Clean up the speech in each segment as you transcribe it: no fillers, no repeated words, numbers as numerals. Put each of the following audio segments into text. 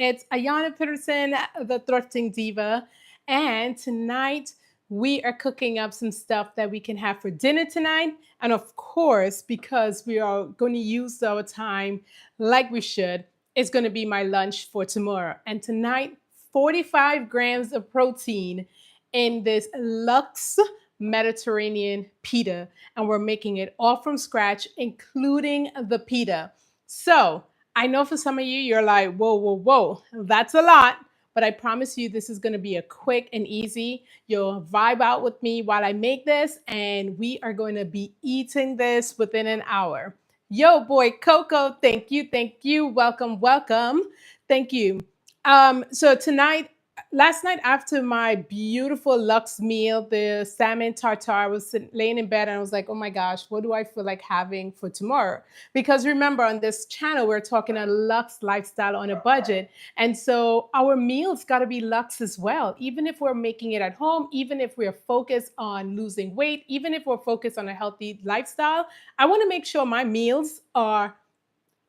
It's Ayana Peterson, the Thrifting Diva, and tonight we are cooking up some stuff that we can have for dinner tonight. And of course, because we are going to use our time like we should, it's going to be my lunch for tomorrow. And tonight, 45 grams of protein in this Luxe Mediterranean pita. And we're making it all from scratch, including the pita. So I know for some of you, you're like, whoa, whoa, whoa, that's a lot. But I promise you, this is going to be a quick and easy. You'll vibe out with me while I make this, and we are going to be eating this within an hour. Yo, boy, Coco, thank you, thank you. Welcome, welcome. Thank you. So tonight, last night after my beautiful Lux meal, the salmon tartare, I was laying in bed and I was like, oh my gosh, what do I feel like having for tomorrow? Because remember, on this channel, we're talking a Lux lifestyle on a budget. And so our meals got to be Lux as well. Even if we're making it at home, even if we're focused on losing weight, even if we're focused on a healthy lifestyle, I want to make sure my meals are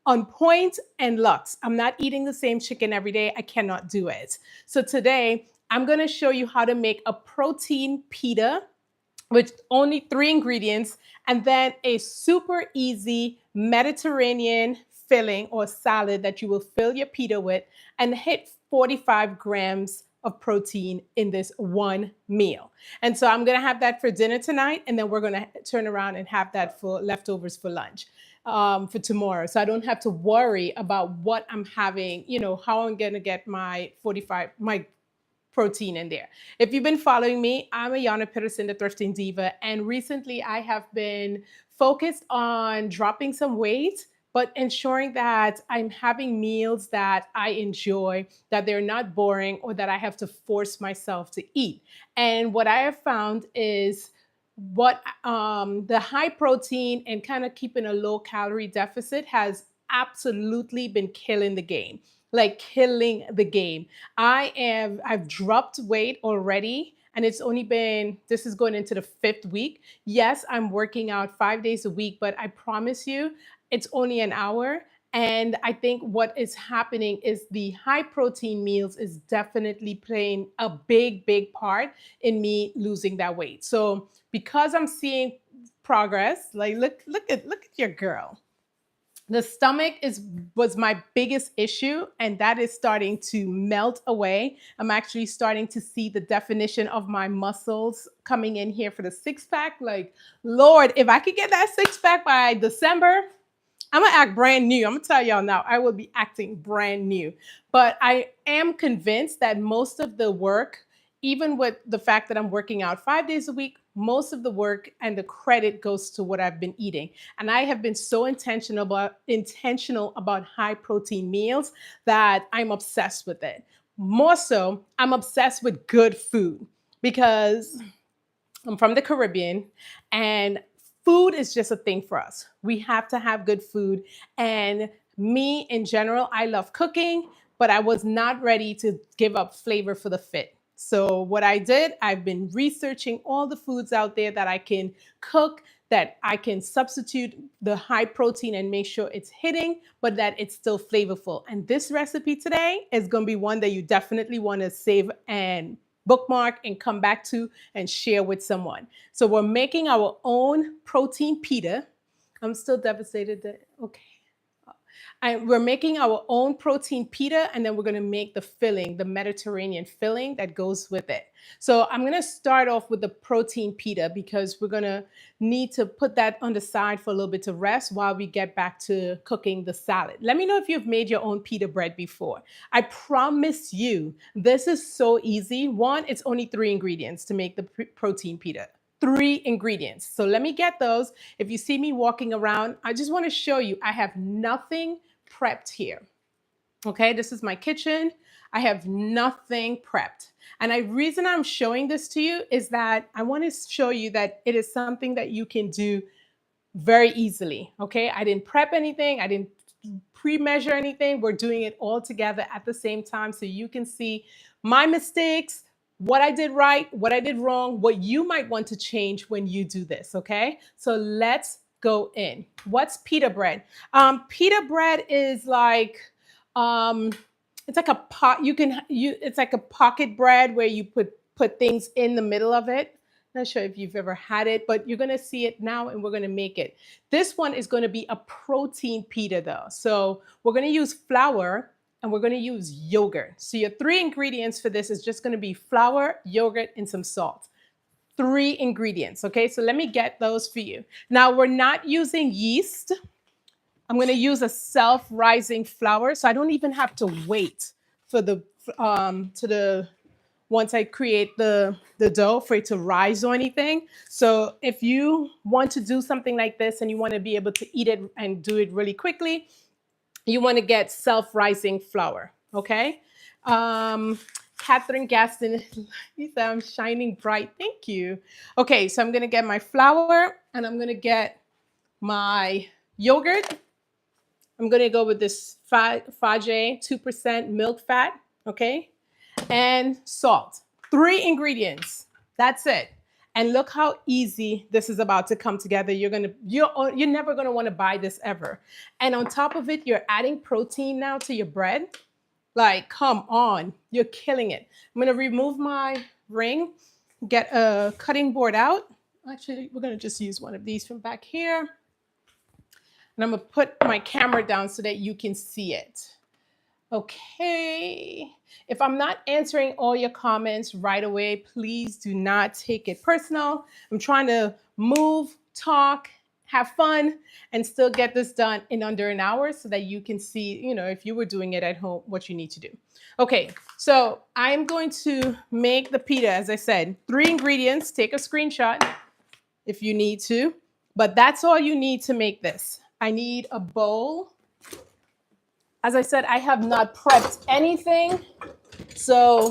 on point and Lux. I'm not eating the same chicken every day. I cannot do it. So today, I'm going to show you how to make a protein pita with only 3 ingredients, and then a super easy Mediterranean filling or salad that you will fill your pita with and hit 45 grams of protein in this one meal. And so I'm going to have that for dinner tonight, and then we're going to turn around and have that for leftovers for lunch for tomorrow. So I don't have to worry about what I'm having, how I'm going to get my protein in there. If you've been following me, I'm Ayana Peterson, the Thrifting Diva, and recently I have been focused on dropping some weight, but ensuring that I'm having meals that I enjoy, that they're not boring, or that I have to force myself to eat. And what I have found is what the high protein and kind of keeping a low calorie deficit has absolutely been killing the game, like killing the game. I've dropped weight already, and it's only been, this is going into the 5th week. Yes, I'm working out 5 days a week, but I promise you, it's only an hour. And I think what is happening is the high protein meals is definitely playing a big, big part in me losing that weight. So because I'm seeing progress, like look at your girl. The stomach was my biggest issue, and that is starting to melt away. I'm actually starting to see the definition of my muscles coming in here for the six pack. Like, Lord, if I could get that six pack by December, I'm gonna act brand new. I'm gonna tell y'all now, I will be acting brand new. But I am convinced that most of the work, even with the fact that I'm working out 5 days a week, most of the work and the credit goes to what I've been eating. And I have been so intentional about high protein meals that I'm obsessed with it. More so, I'm obsessed with good food because I'm from the Caribbean, and food is just a thing for us. We have to have good food. And me in general, I love cooking, but I was not ready to give up flavor for the fit. So, what I did, I've been researching all the foods out there that I can cook, that I can substitute the high protein and make sure it's hitting, but that it's still flavorful. And this recipe today is going to be one that you definitely want to save and bookmark and come back to and share with someone. So we're making our own protein pita. I'm still devastated that, okay. We're making our own protein pita, and then we're going to make the filling, the Mediterranean filling that goes with it. So I'm going to start off with the protein pita because we're going to need to put that on the side for a little bit to rest while we get back to cooking the salad. Let me know if you've made your own pita bread before. I promise you, this is so easy. One, it's only 3 ingredients to make the protein pita. 3 ingredients. So let me get those. If you see me walking around, I just want to show you I have nothing prepped here. Okay, this is my kitchen. I have nothing prepped. And the reason I'm showing this to you is that I want to show you that it is something that you can do very easily. Okay, I didn't prep anything. I didn't pre-measure anything. We're doing it all together at the same time so you can see my mistakes, what I did right, what I did wrong, what you might want to change when you do this, okay? So let's go in. What's pita bread? Pita bread is like, it's like a pot. It's like a pocket bread where you put things in the middle of it. Not sure if you've ever had it, but you're gonna see it now, and we're gonna make it. This one is gonna be a protein pita though. So we're gonna use flour and we're gonna use yogurt. So your three ingredients for this is just gonna be flour, yogurt, and some salt. Three ingredients. Okay, so let me get those for you. Now we're not using yeast. I'm going to use a self-rising flour, so I don't even have to wait for the to the once I create the dough for it to rise or anything. So if you want to do something like this and you want to be able to eat it and do it really quickly, you want to get self-rising flour. Okay. Um, Catherine Gaston, he said I'm shining bright. Thank you. Okay, so I'm going to get my flour and I'm going to get my yogurt. I'm going to go with this Fage 2% milk fat, okay? And salt. Three ingredients. That's it. And look how easy this is about to come together. You're never going to want to buy this ever. And on top of it, you're adding protein now to your bread. Like, come on, you're killing it. I'm going to remove my ring, get a cutting board out. Actually, we're going to just use one of these from back here. And I'm going to put my camera down so that you can see it. Okay. If I'm not answering all your comments right away, please do not take it personal. I'm trying to move, talk, have fun, and still get this done in under an hour so that you can see, if you were doing it at home, what you need to do. Okay, so I'm going to make the pita, as I said, 3 ingredients. Take a screenshot if you need to, but that's all you need to make this. I need a bowl. As I said, I have not prepped anything. So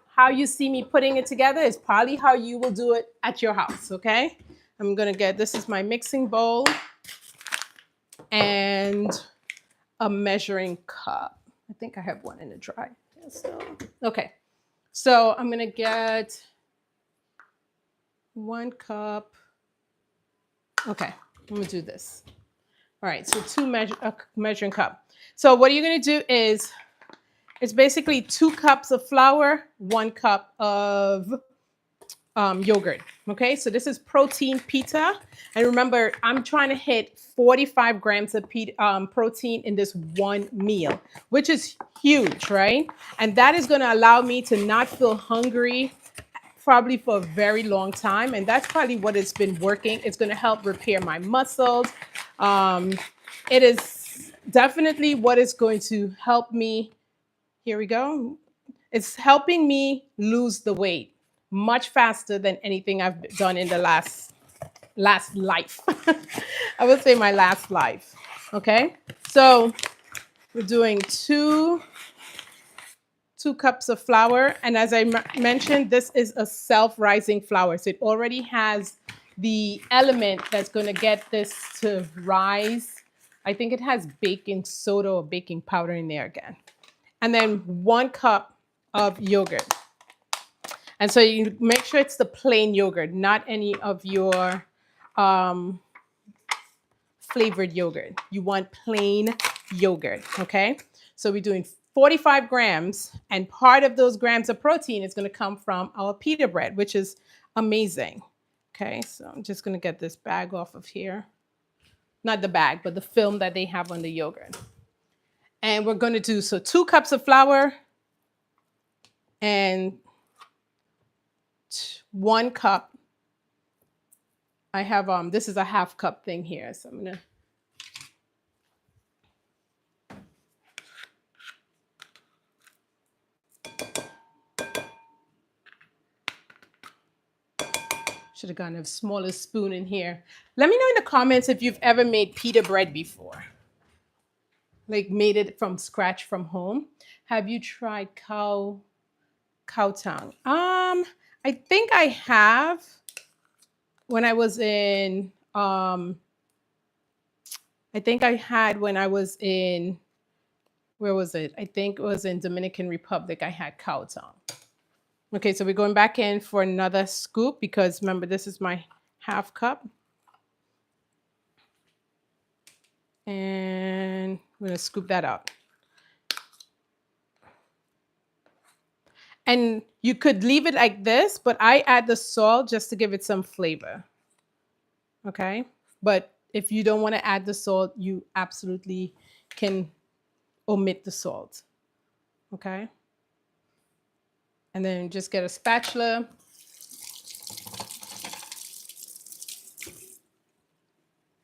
how you see me putting it together is probably how you will do it at your house, okay? I'm gonna this is my mixing bowl and a measuring cup. I think I have one in the dry. Okay, so I'm gonna get 1 cup. Okay, I'm gonna do this. All right, so 2 measuring cup. So what you're gonna do is, it's basically 2 cups of flour, 1 cup of yogurt. Okay, so this is protein pita. And remember, I'm trying to hit 45 grams of protein in this one meal, which is huge, right? And that is gonna allow me to not feel hungry probably for a very long time. And that's probably what it's been working. It's going to help repair my muscles. It is definitely what is going to help me. Here we go. It's helping me lose the weight much faster than anything I've done in the last life. I would say my last life. Okay. So we're doing 2 cups of flour. And as I mentioned, this is a self-rising flour. So it already has the element that's going to get this to rise. I think it has baking soda or baking powder in there again. And then 1 cup of yogurt. And so you make sure it's the plain yogurt, not any of your flavored yogurt. You want plain yogurt, okay? So we're doing 45 grams, and part of those grams of protein is going to come from our pita bread, which is amazing. Okay, so I'm just going to get this bag off of here. Not the bag, but the film that they have on the yogurt. And we're going to do, 2 cups of flour and 1 cup. I have, this is a half cup thing here, so I'm going to should have gotten a smaller spoon in here. Let me know in the comments if you've ever made pita bread before. Like made it from scratch from home. Have you tried cow tongue? I think I have when I was in I think I had when I was in, where was it? I think it was in Dominican Republic. I had cow tongue. Okay, so we're going back in for another scoop because remember, this is my half cup. And I'm going to scoop that out. And you could leave it like this, but I add the salt just to give it some flavor. Okay? But if you don't want to add the salt, you absolutely can omit the salt. Okay? And then just get a spatula.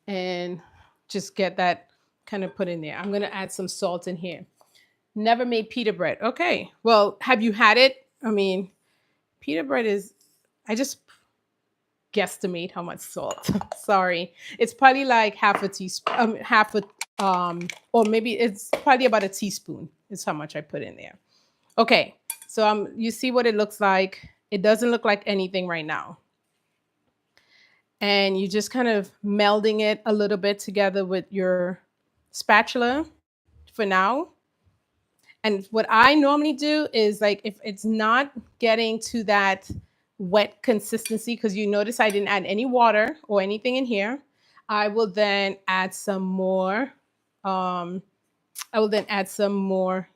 And just get that kind of put in there. I'm going to add some salt in here. Never made pita bread. Okay. Well, have you had it? I mean, pita bread is, I just guesstimate how much salt. Sorry. It's probably like half a teaspoon, or maybe it's probably about a teaspoon is how much I put in there. Okay. So you see what it looks like. It doesn't look like anything right now. And you just kind of melding it a little bit together with your spatula for now. And what I normally do is, like, if it's not getting to that wet consistency, because you notice I didn't add any water or anything in here, I will then add some more.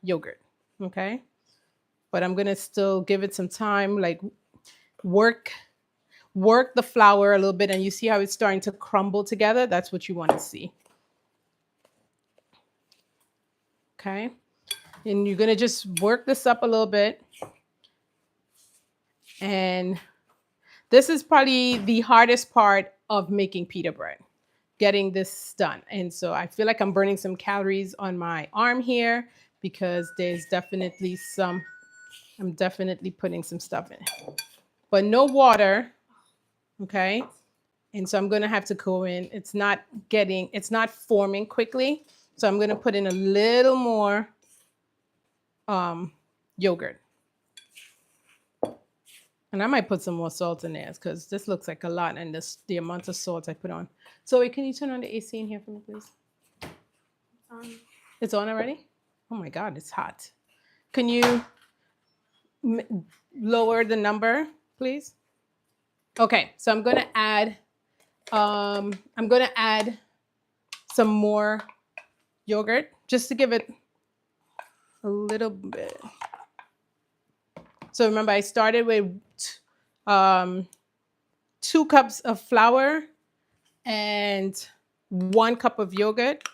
Yogurt. Okay. But I'm gonna still give it some time, like work the flour a little bit, and you see how it's starting to crumble together. That's what you want to see. Okay. And you're going to just work this up a little bit. And this is probably the hardest part of making pita bread, getting this done. And so I feel like I'm burning some calories on my arm here, because there's definitely I'm definitely putting some stuff in. But no water. Okay. And so I'm going to have to go in. It's not forming quickly. So I'm going to put in a little more yogurt. And I might put some more salt in there, because this looks like a lot, and the amount of salt I put on. Zoe, can you turn on the AC in here for me, please? It's on already? Oh my God, it's hot. Can you lower the number, please? Okay, so I'm gonna add some more yogurt just to give it a little bit. So remember, I started with 2 cups of flour and 1 cup of yogurt.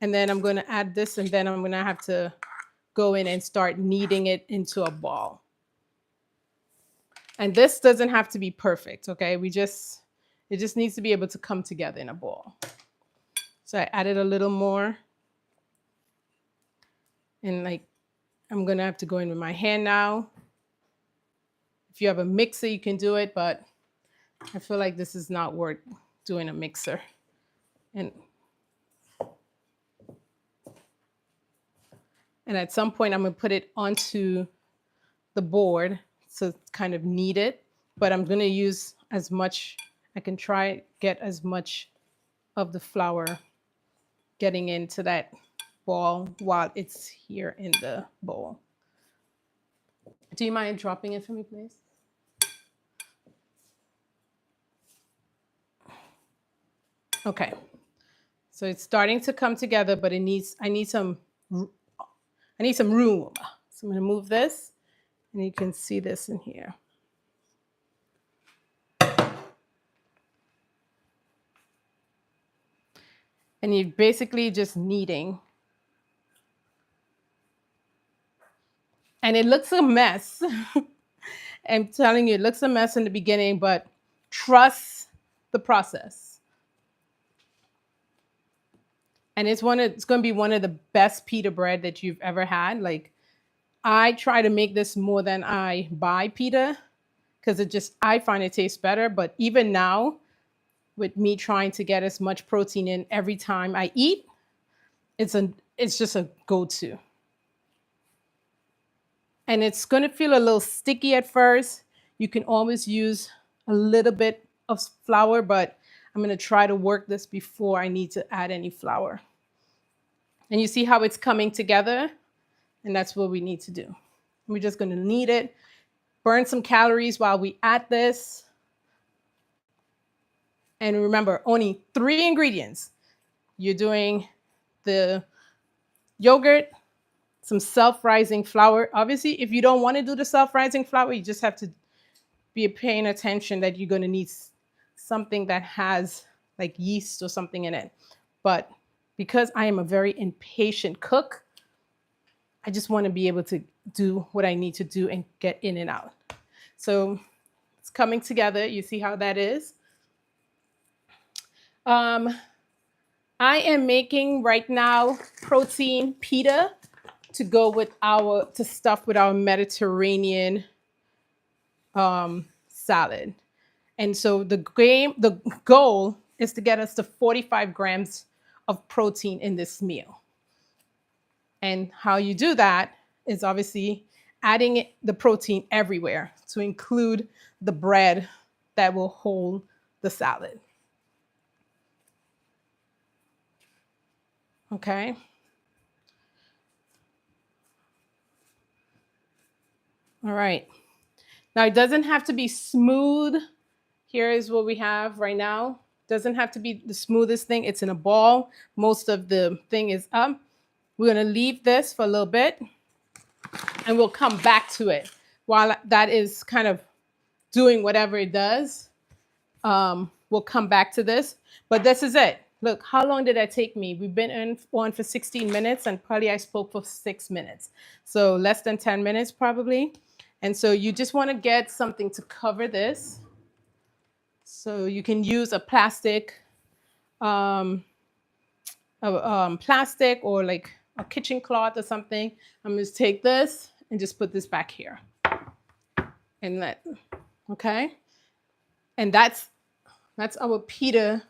And then I'm going to add this, and then I'm going to have to go in and start kneading it into a ball. And this doesn't have to be perfect, okay? It just needs to be able to come together in a ball. So I added a little more. And like, I'm going to have to go in with my hand now. If you have a mixer, you can do it, but I feel like this is not worth doing a mixer. And at some point, I'm going to put it onto the board to kind of knead it. But I'm going to use as much, I can try get as much of the flour getting into that ball while it's here in the bowl. Do you mind dropping it for me, please? Okay. So it's starting to come together, but I need some room. So I'm going to move this, and you can see this in here. And you're basically just kneading. And it looks a mess. I'm telling you, it looks a mess in the beginning, but trust the process. And it's going to be one of the best pita bread that you've ever had. Like, I try to make this more than I buy pita, because I find it tastes better. But even now, with me trying to get as much protein in every time I eat, it's just a go-to. And it's going to feel a little sticky at first. You can always use a little bit of flour, but I'm going to try to work this before I need to add any flour. And you see how it's coming together? And that's what we need to do. We're just going to knead it, burn some calories while we add this. And remember, only 3 ingredients. You're doing the yogurt, some self-rising flour. Obviously, if you don't want to do the self-rising flour, you just have to be paying attention that you're going to need something that has like yeast or something in it. But because I am a very impatient cook, I just want to be able to do what I need to do and get in and out. So it's coming together. You see how that is? I am making right now protein pita to go with to stuff with our Mediterranean salad. And so the goal is to get us to 45 grams of protein in this meal. And how you do that is obviously adding the protein everywhere to include the bread that will hold the salad. Okay. All right. Now it doesn't have to be smooth. Here is what we have right now. Doesn't have to be the smoothest thing. It's in a ball. Most of the thing is up. We're going to leave this for a little bit and we'll come back to it. While that is kind of doing whatever it does, we'll come back to this. But this is it. Look, how long did that take me? We've been on for 16 minutes and probably I spoke for 6 minutes. So less than 10 minutes probably. And so you just want to get something to cover this. So you can use a plastic, plastic or like a kitchen cloth or something. I'm going to take this and just put this back here. And okay. And that's our pita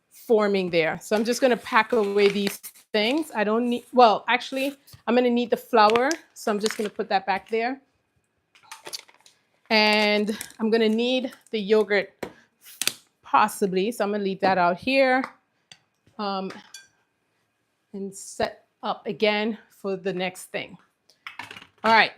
forming there. So I'm just going to pack away these things. I don't need, well, actually, I'm going to need the flour. So I'm just going to put that back there. And I'm going to need the yogurt possibly. So I'm going to leave that out here and set up again for the next thing. All right.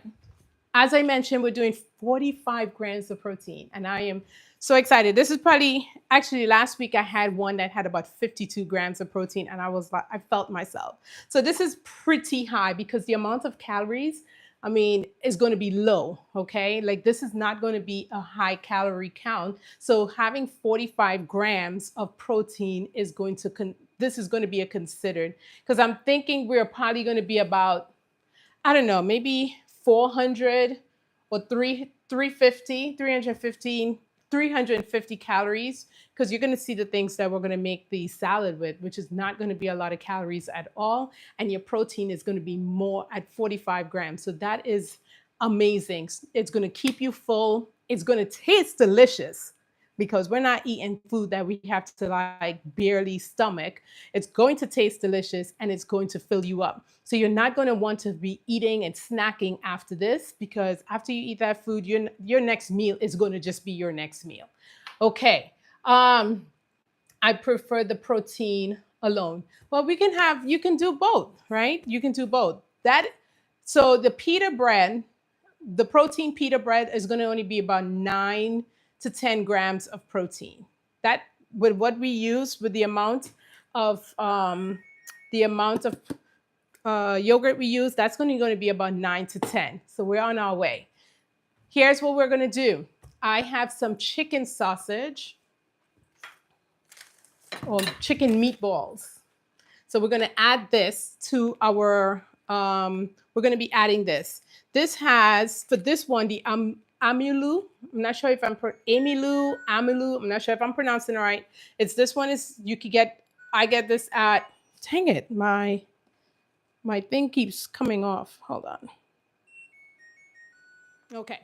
As I mentioned, we're doing 45 grams of protein and I am so excited. This is probably, actually last week I had one that had about 52 grams of protein and I was like, I felt myself. So this is pretty high because the amount of calories, I mean, is going to be low, okay? Like this is not going to be a high calorie count. So having 45 grams of protein is going to, this is going to be a considered, because I'm thinking we're probably going to be about, I don't know, maybe 400 or 350 calories, because you're going to see the things that we're going to make the salad with, which is not going to be a lot of calories at all. And your protein is going to be more at 45 grams. So that is amazing. It's going to keep you full. It's going to taste delicious because we're not eating food that we have to like barely stomach. It's going to taste delicious and it's going to fill you up. So you're not going to want to be eating and snacking after this, because after you eat that food, your next meal is going to just be your next meal. Okay. I prefer the protein alone. Well, you can do both, right? You can do both. So the pita bread, the protein pita bread is going to only be about 9 to 10 grams of protein. That with what we use, with the amount of yogurt we use, that's going to be about 9 to 10. So we're on our way. Here's what we're going to do. I have some chicken sausage or chicken meatballs. So we're going to add this to our, we're going to be adding this. This has, for this one, the amulu. I'm not sure if I'm amulu. I'm not sure if I'm pronouncing it right. It's this one is, you could get, I get this at, dang it, my thing keeps coming off. Hold on. Okay.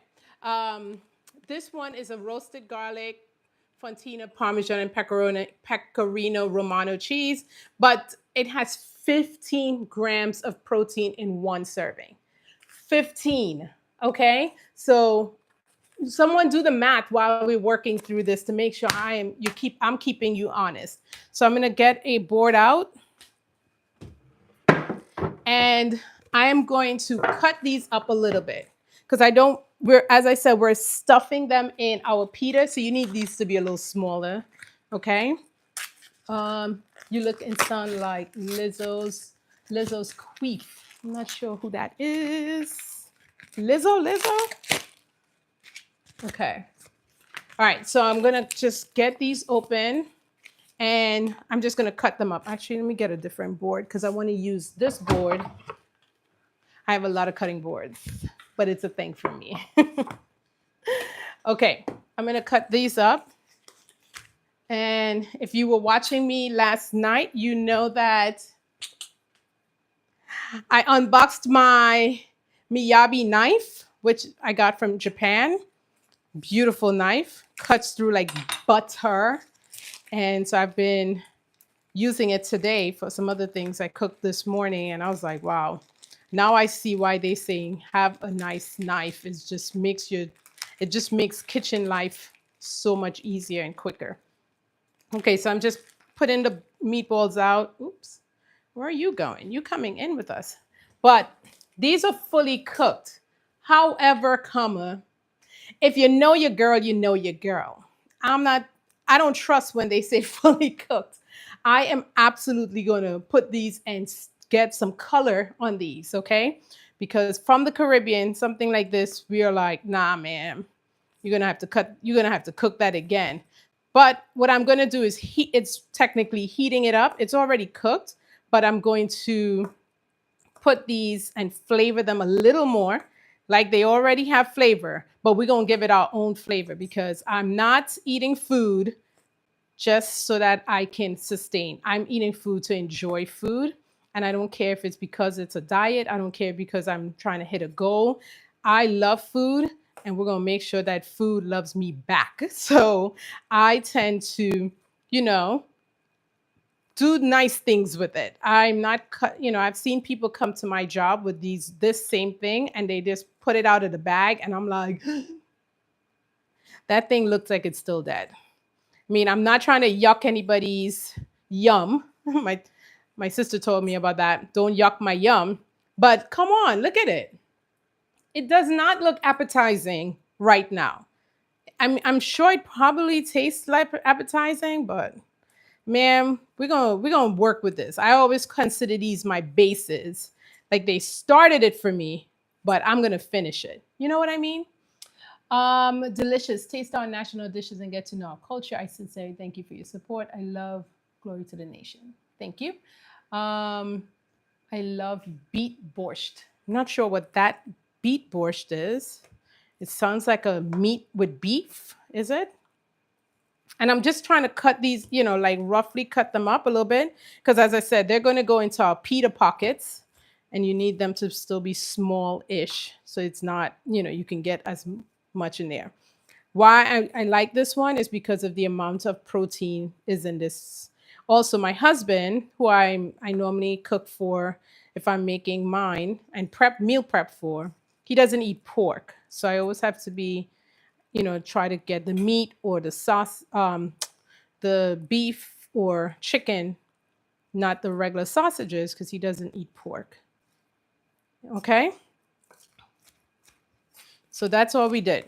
This one is a roasted garlic, fontina, parmesan, and pecorino romano cheese, but it has 15 grams of protein in one serving. 15. Okay. So someone do the math while we're working through this to make sure I'm keeping you honest. So I'm going to get a board out and I am going to cut these up a little bit because as I said, we're stuffing them in our pita. So you need these to be a little smaller. Okay. You look and sound like Lizzo's Lizzo's queef. I'm not sure who that is. Lizzo? Okay. All right, so I'm gonna just get these open and I'm just gonna cut them up. Actually, let me get a different board because I wanna use this board. I have a lot of cutting boards, but it's a thing for me. Okay, I'm gonna cut these up. And if you were watching me last night, you know that I unboxed my Miyabi knife, which I got from Japan. Beautiful knife, cuts through like butter. And so I've been using it today for some other things I cooked this morning. And I was like, wow, now I see why they say have a nice knife. It just makes kitchen life so much easier and quicker. Okay, so I'm just putting the meatballs out. Oops, where are you going? You coming in with us. But these are fully cooked. However, comma, if you know your girl, you know your girl. I don't trust when they say fully cooked. I am absolutely going to put these and get some color on these, okay? Because from the Caribbean, something like this, we are like, nah, man, you're going to have to cook that again. But what I'm going to do is it's technically heating it up. It's already cooked, but I'm going to put these and flavor them a little more like they already have flavor, but we're going to give it our own flavor because I'm not eating food just so that I can sustain. I'm eating food to enjoy food. And I don't care if it's because it's a diet. I don't care because I'm trying to hit a goal. I love food and we're going to make sure that food loves me back. So I tend to, you know, do nice things with it. I'm not, I've seen people come to my job with this same thing and they just put it out of the bag. And I'm like, that thing looks like it's still dead. I mean, I'm not trying to yuck anybody's yum. My sister told me about that. Don't yuck my yum. But come on, look at it. It does not look appetizing right now. I'm sure it probably tastes like appetizing, but ma'am, we're gonna work with this. I always consider these my bases. Like they started it for me, but I'm gonna finish it. You know what I mean? Delicious. Taste our national dishes and get to know our culture. I sincerely thank you for your support. I love Glory to the Nation. Thank you. I love beet borscht. I'm not sure what that beet borscht is. It sounds like a meat with beef, is it? And I'm just trying to cut these, like roughly cut them up a little bit. Because as I said, they're going to go into our pita pockets. And you need them to still be small-ish. So it's not, you can get as much in there. Why I like this one is because of the amount of protein is in this. Also, my husband, who I normally cook for if I'm making mine and meal prep for, he doesn't eat pork. So I always have to be, try to get the meat or the sauce, the beef or chicken, not the regular sausages because he doesn't eat pork. Okay. So that's all we did.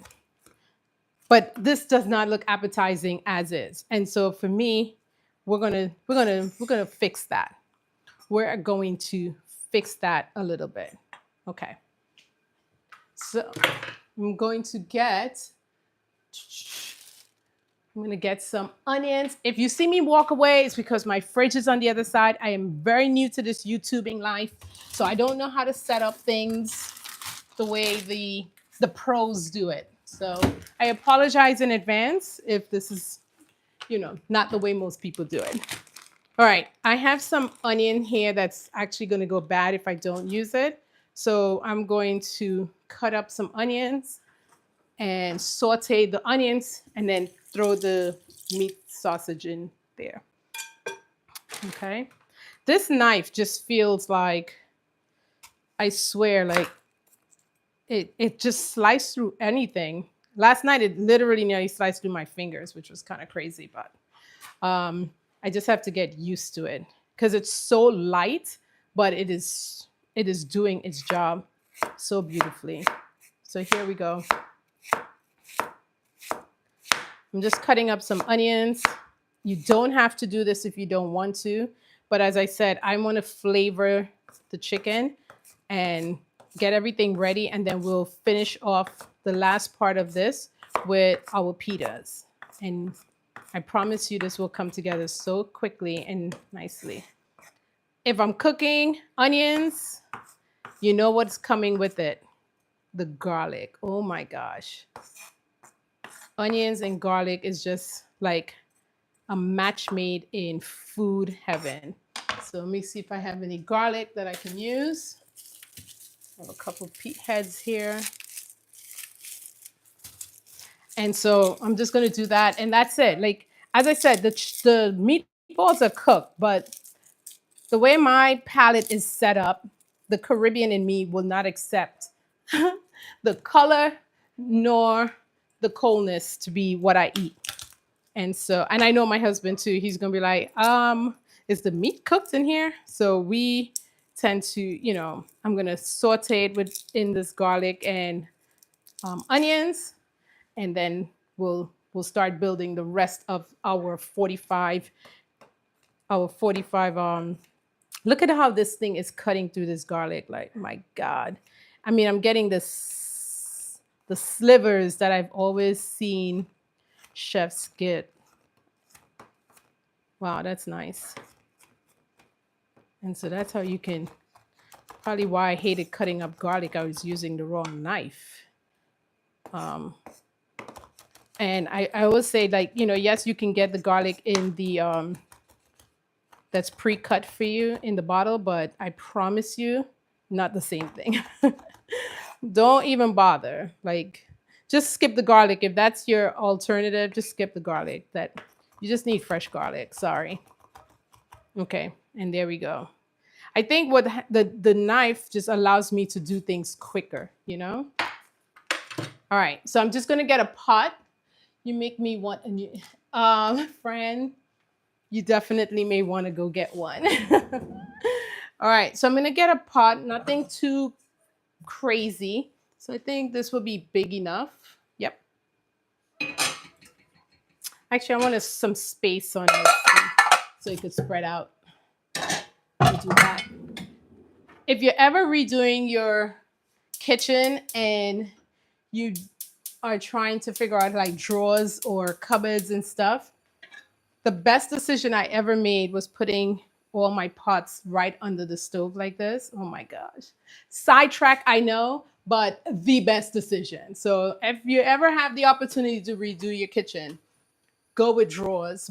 But this does not look appetizing as is. And so for me, we're gonna fix that. We're going to fix that a little bit. Okay. So I'm going to get some onions. If you see me walk away, it's because my fridge is on the other side. I am very new to this YouTubing life, so I don't know how to set up things the way the pros do it. So I apologize in advance if this is, not the way most people do it. All right, I have some onion here that's actually going to go bad if I don't use it. So I'm going to cut up some onions and saute the onions and then throw the meat sausage in there. Okay. This knife just feels like, I swear, like it just sliced through anything. Last night, it literally nearly sliced through my fingers, which was kind of crazy, but I just have to get used to it because it's so light, but it is doing its job so beautifully. So here we go. I'm just cutting up some onions. You don't have to do this if you don't want to, but as I said, I want to flavor the chicken and get everything ready. And then we'll finish off the last part of this with our pitas. And I promise you this will come together so quickly and nicely. If I'm cooking onions, you know what's coming with it. The garlic. Oh my gosh. Onions and garlic is just like a match made in food heaven. So let me see if I have any garlic that I can use. I have a couple of heads here. And so I'm just going to do that. And that's it. Like, as I said, the meatballs are cooked, but the way my palate is set up, the Caribbean in me will not accept the color nor the coldness to be what I eat. And so, and I know my husband too, he's gonna be like, is the meat cooked in here? So we tend to, I'm gonna saute it in this garlic and onions, and then we'll start building the rest of our 45. Look at how this thing is cutting through this garlic. Like, my God. I mean, I'm getting the slivers that I've always seen chefs get. Wow, that's nice. And so that's how you can, probably why I hated cutting up garlic. I was using the wrong knife. And I always say, like, yes, you can get the garlic in the, that's pre-cut for you in the bottle, but I promise you, not the same thing. Don't even bother. Like, just skip the garlic. If that's your alternative, just skip the garlic. That you just need fresh garlic. Sorry. Okay, and there we go. I think what the knife just allows me to do things quicker, All right, so I'm just gonna get a pot. You make me want a new friend. You definitely may want to go get one. All right, so I'm gonna get a pot, nothing too crazy. So I think this will be big enough. Yep. Actually, I wanted some space on it so it could spread out. I'll do that. If you're ever redoing your kitchen and you are trying to figure out like drawers or cupboards and stuff, the best decision I ever made was putting all my pots right under the stove like this. Oh my gosh. Sidetrack, I know, but the best decision. So if you ever have the opportunity to redo your kitchen, go with drawers.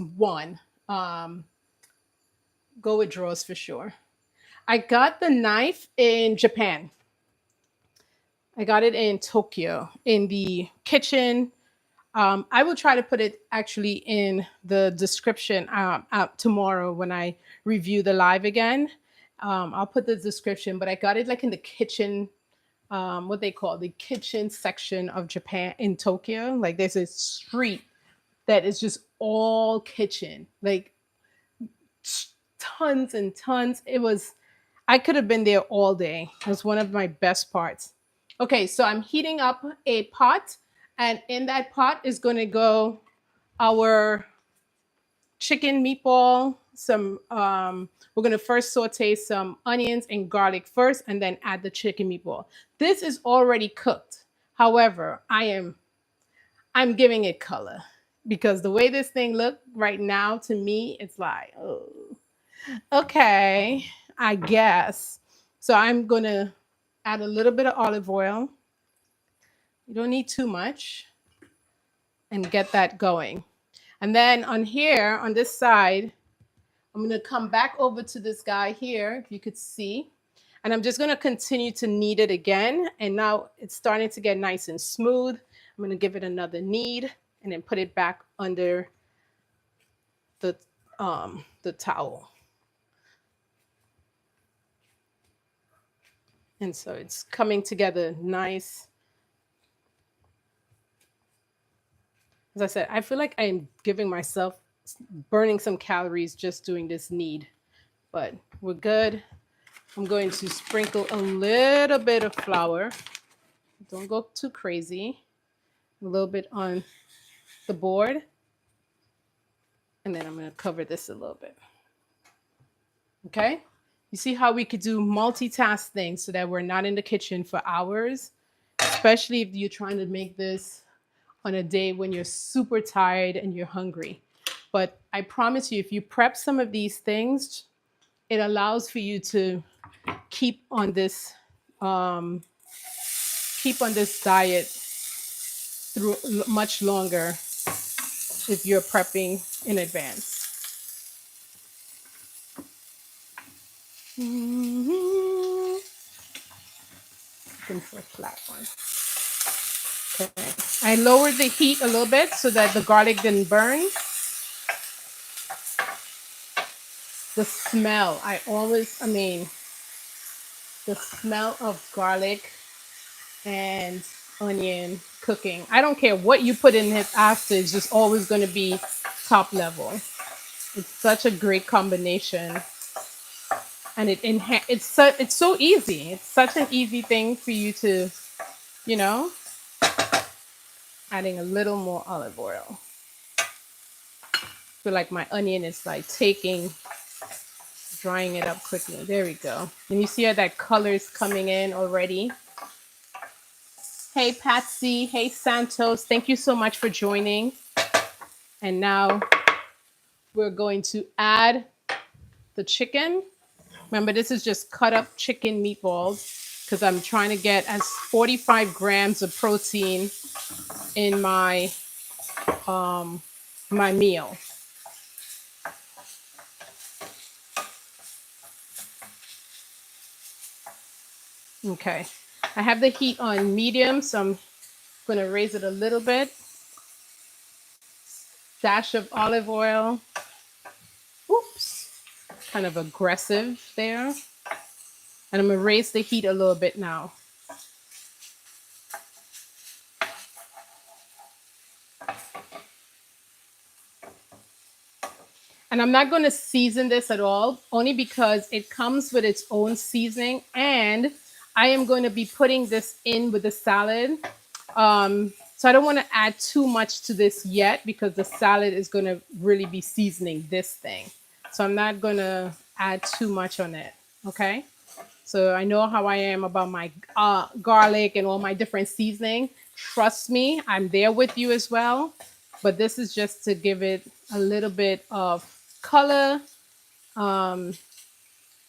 Go with drawers for sure. I got the knife in Japan. I got it in Tokyo in the kitchen. I will try to put it actually in the description out tomorrow when I review the live again. I'll put the description, but I got it like in the kitchen, what they call the kitchen section of Japan in Tokyo. Like, there's a street that is just all kitchen, like tons and tons. I could have been there all day. It was one of my best parts. Okay, so I'm heating up a pot, and in that pot is going to go our chicken meatball. We're going to first saute some onions and garlic first, and then add the chicken meatball. This is already cooked. However, I'm giving it color because the way this thing looked right now, to me, it's like, oh, okay, I guess. So I'm going to add a little bit of olive oil. You don't need too much. And get that going. And then on here, on this side, I'm going to come back over to this guy here, if you could see. And I'm just going to continue to knead it again. And now it's starting to get nice and smooth. I'm going to give it another knead and then put it back under the towel. And so it's coming together nice. As I said, I feel like I'm giving myself, burning some calories just doing this knead, but we're good. I'm going to sprinkle a little bit of flour. Don't go too crazy. A little bit on the board. And then I'm going to cover this a little bit. Okay? You see how we could do multitask things so that we're not in the kitchen for hours, especially if you're trying to make this on a day when you're super tired and you're hungry. But I promise you, if you prep some of these things, it allows for you to keep on this um, keep on this diet through much longer if you're prepping in advance. Looking for a flat one. Okay. I lowered the heat a little bit so that the garlic didn't burn. The smell, the smell of garlic and onion cooking. I don't care what you put in it after, it's just always going to be top level. It's such a great combination. And it's so easy. It's such an easy thing for you to, you know, adding a little more olive oil. I feel like my onion is like drying it up quickly. There we go. And you see how that color is coming in already. Hey, Patsy. Hey, Santos. Thank you so much for joining. And now we're going to add the chicken. Remember, this is just cut up chicken meatballs because I'm trying to get as 45 grams of protein in my my meal. Okay, I have the heat on medium, so I'm going to raise it a little bit. Dash of olive oil. Oops, kind of aggressive there. And I'm going to raise the heat a little bit now. And I'm not going to season this at all, only because it comes with its own seasoning. And I am going to be putting this in with the salad. So I don't want to add too much to this yet because the salad is going to really be seasoning this thing. So I'm not going to add too much on it. Okay. So I know how I am about my garlic and all my different seasoning. Trust me, I'm there with you as well. But this is just to give it a little bit of color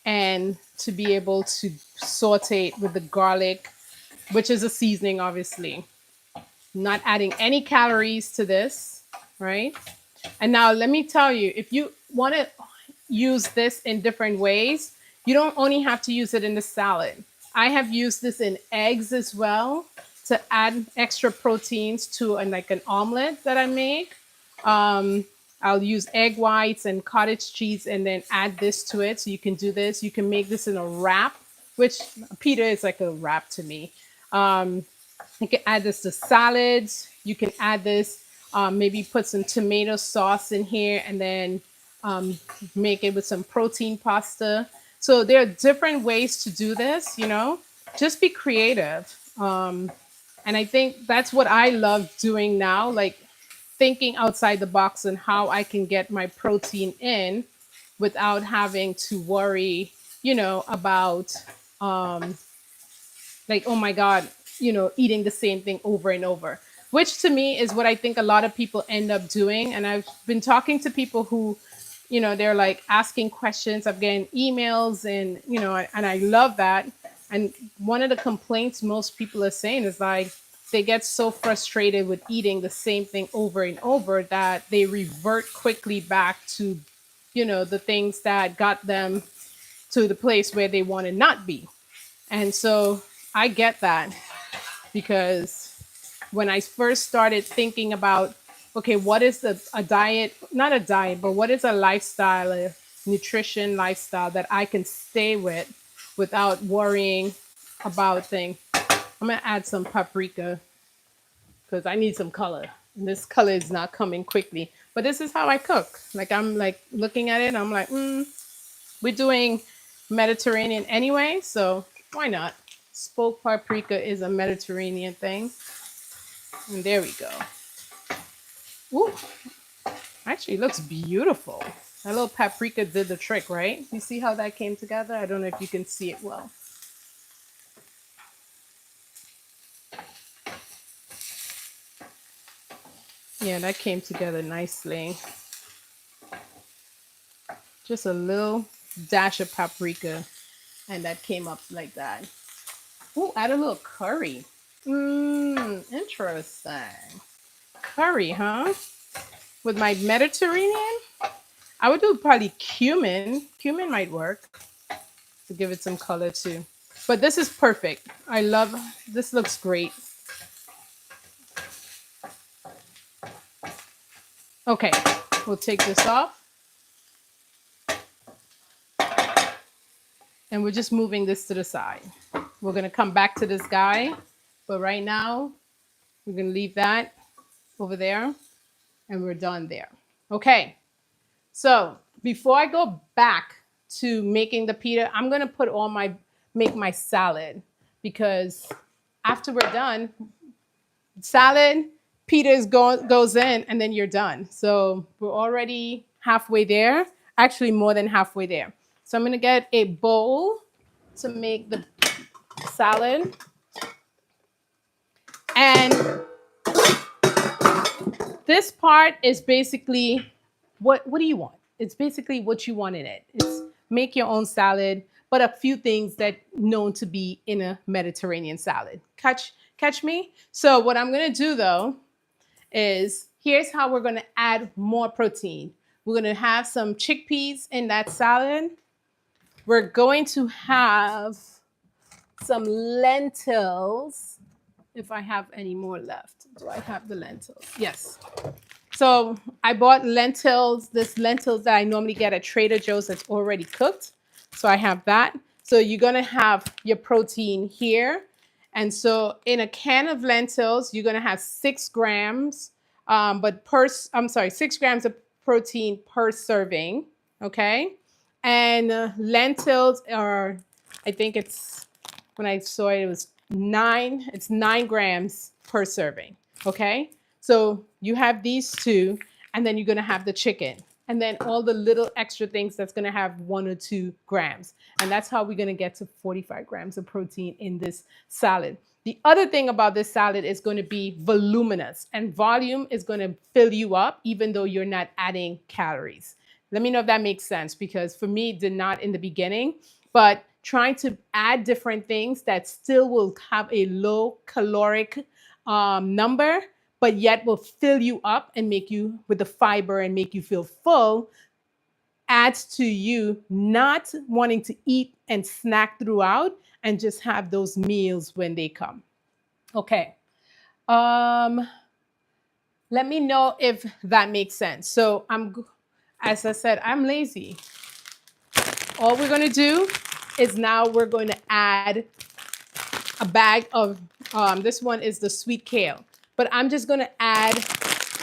and to be able to saute it with the garlic, which is a seasoning, obviously. Not adding any calories to this, right? And now let me tell you, if you want to use this in different ways, you don't only have to use it in the salad. I have used this in eggs as well to add extra proteins to like an omelet that I make. I'll use egg whites and cottage cheese and then add this to it. So you can do this. You can make this in a wrap, which pita is like a wrap to me. You can add this to salads. You can add this, maybe put some tomato sauce in here and then make it with some protein pasta. So there are different ways to do this, you know, just be creative. And I think that's what I love doing now, like thinking outside the box on how I can get my protein in without having to worry, you know, about like, oh my God, you know, eating the same thing over and over, which to me is what I think a lot of people end up doing. And I've been talking to people who, you know, they're like asking questions. I'm getting emails and, you know, and I love that. And one of the complaints most people are saying is like, they get so frustrated with eating the same thing over and over that they revert quickly back to, you know, the things that got them to the place where they want to not be. And so I get that because when I first started thinking about, okay, what is a diet, not a diet, but what is a lifestyle, a nutrition lifestyle that I can stay with without worrying about things. I'm going to add some paprika because I need some color. And this color is not coming quickly, but this is how I cook. Like I'm like looking at it and I'm like, we're doing Mediterranean anyway, so why not? Smoked paprika is a Mediterranean thing. And there we go. Ooh, actually looks beautiful. That little paprika did the trick, right? You see how that came together? I don't know if you can see it well. Yeah, that came together nicely. Just a little dash of paprika, and that came up like that. Ooh, add a little curry. Interesting. Curry, huh? With my Mediterranean, I would do probably cumin. Cumin might work to give it some color too. But this is perfect. I love, this looks great. Okay, we'll take this off. And we're just moving this to the side. We're gonna come back to this guy, but right now we're gonna leave that over there and we're done there. Okay, so before I go back to making the pita, I'm gonna make my salad, because after we're done, salad, pita goes in and then you're done. So we're already halfway there, actually more than halfway there. So I'm gonna get a bowl to make the salad. And this part is basically what do you want? It's basically what you want in it. It's make your own salad, but a few things that known to be in a Mediterranean salad. Catch me? So what I'm gonna do though is here's how we're gonna add more protein. We're gonna have some chickpeas in that salad. We're going to have some lentils. If I have any more left. Do I have the lentils? Yes. So I bought lentils, this lentils that I normally get at Trader Joe's that's already cooked. So I have that. So you're gonna have your protein here. And so in a can of lentils, you're gonna have 6 grams, 6 grams of protein per serving, okay? And lentils are, I think it's, when I saw it, it was 9 grams per serving, okay? So you have these two, and then you're gonna have the chicken, and then all the little extra things that's gonna have 1 or 2 grams. And that's how we're gonna get to 45 grams of protein in this salad. The other thing about this salad is gonna be voluminous, and volume is gonna fill you up even though you're not adding calories. Let me know if that makes sense, because for me, it did not in the beginning, but trying to add different things that still will have a low caloric number, but yet will fill you up and make you with the fiber and make you feel full, adds to you not wanting to eat and snack throughout and just have those meals when they come. Okay. Let me know if that makes sense. So as I said, I'm lazy. All we're going to do is now we're going to add a bag of, this one is the sweet kale, but I'm just going to add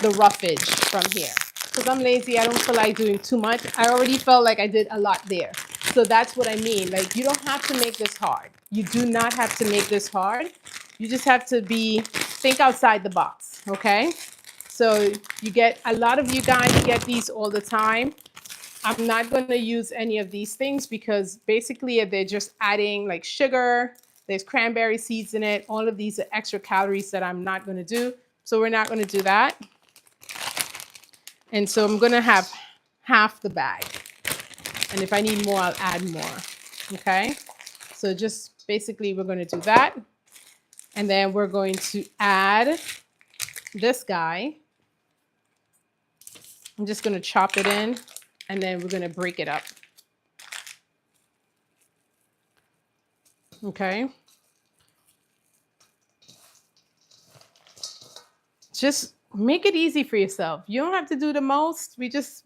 the roughage from here because I'm lazy. I don't feel like doing too much. I already felt like I did a lot there. So that's what I mean. Like, you don't have to make this hard. You do not have to make this hard. You just have to think outside the box. Okay. So you get, a lot of you guys get these all the time. I'm not going to use any of these things because basically they're just adding like sugar. There's cranberry seeds in it. All of these are extra calories that I'm not going to do. So we're not going to do that. And so I'm going to have half the bag. And if I need more, I'll add more. Okay. So just basically we're going to do that. And then we're going to add this guy. I'm just going to chop it in. And then we're going to break it up. Okay. Just make it easy for yourself. You don't have to do the most. We're just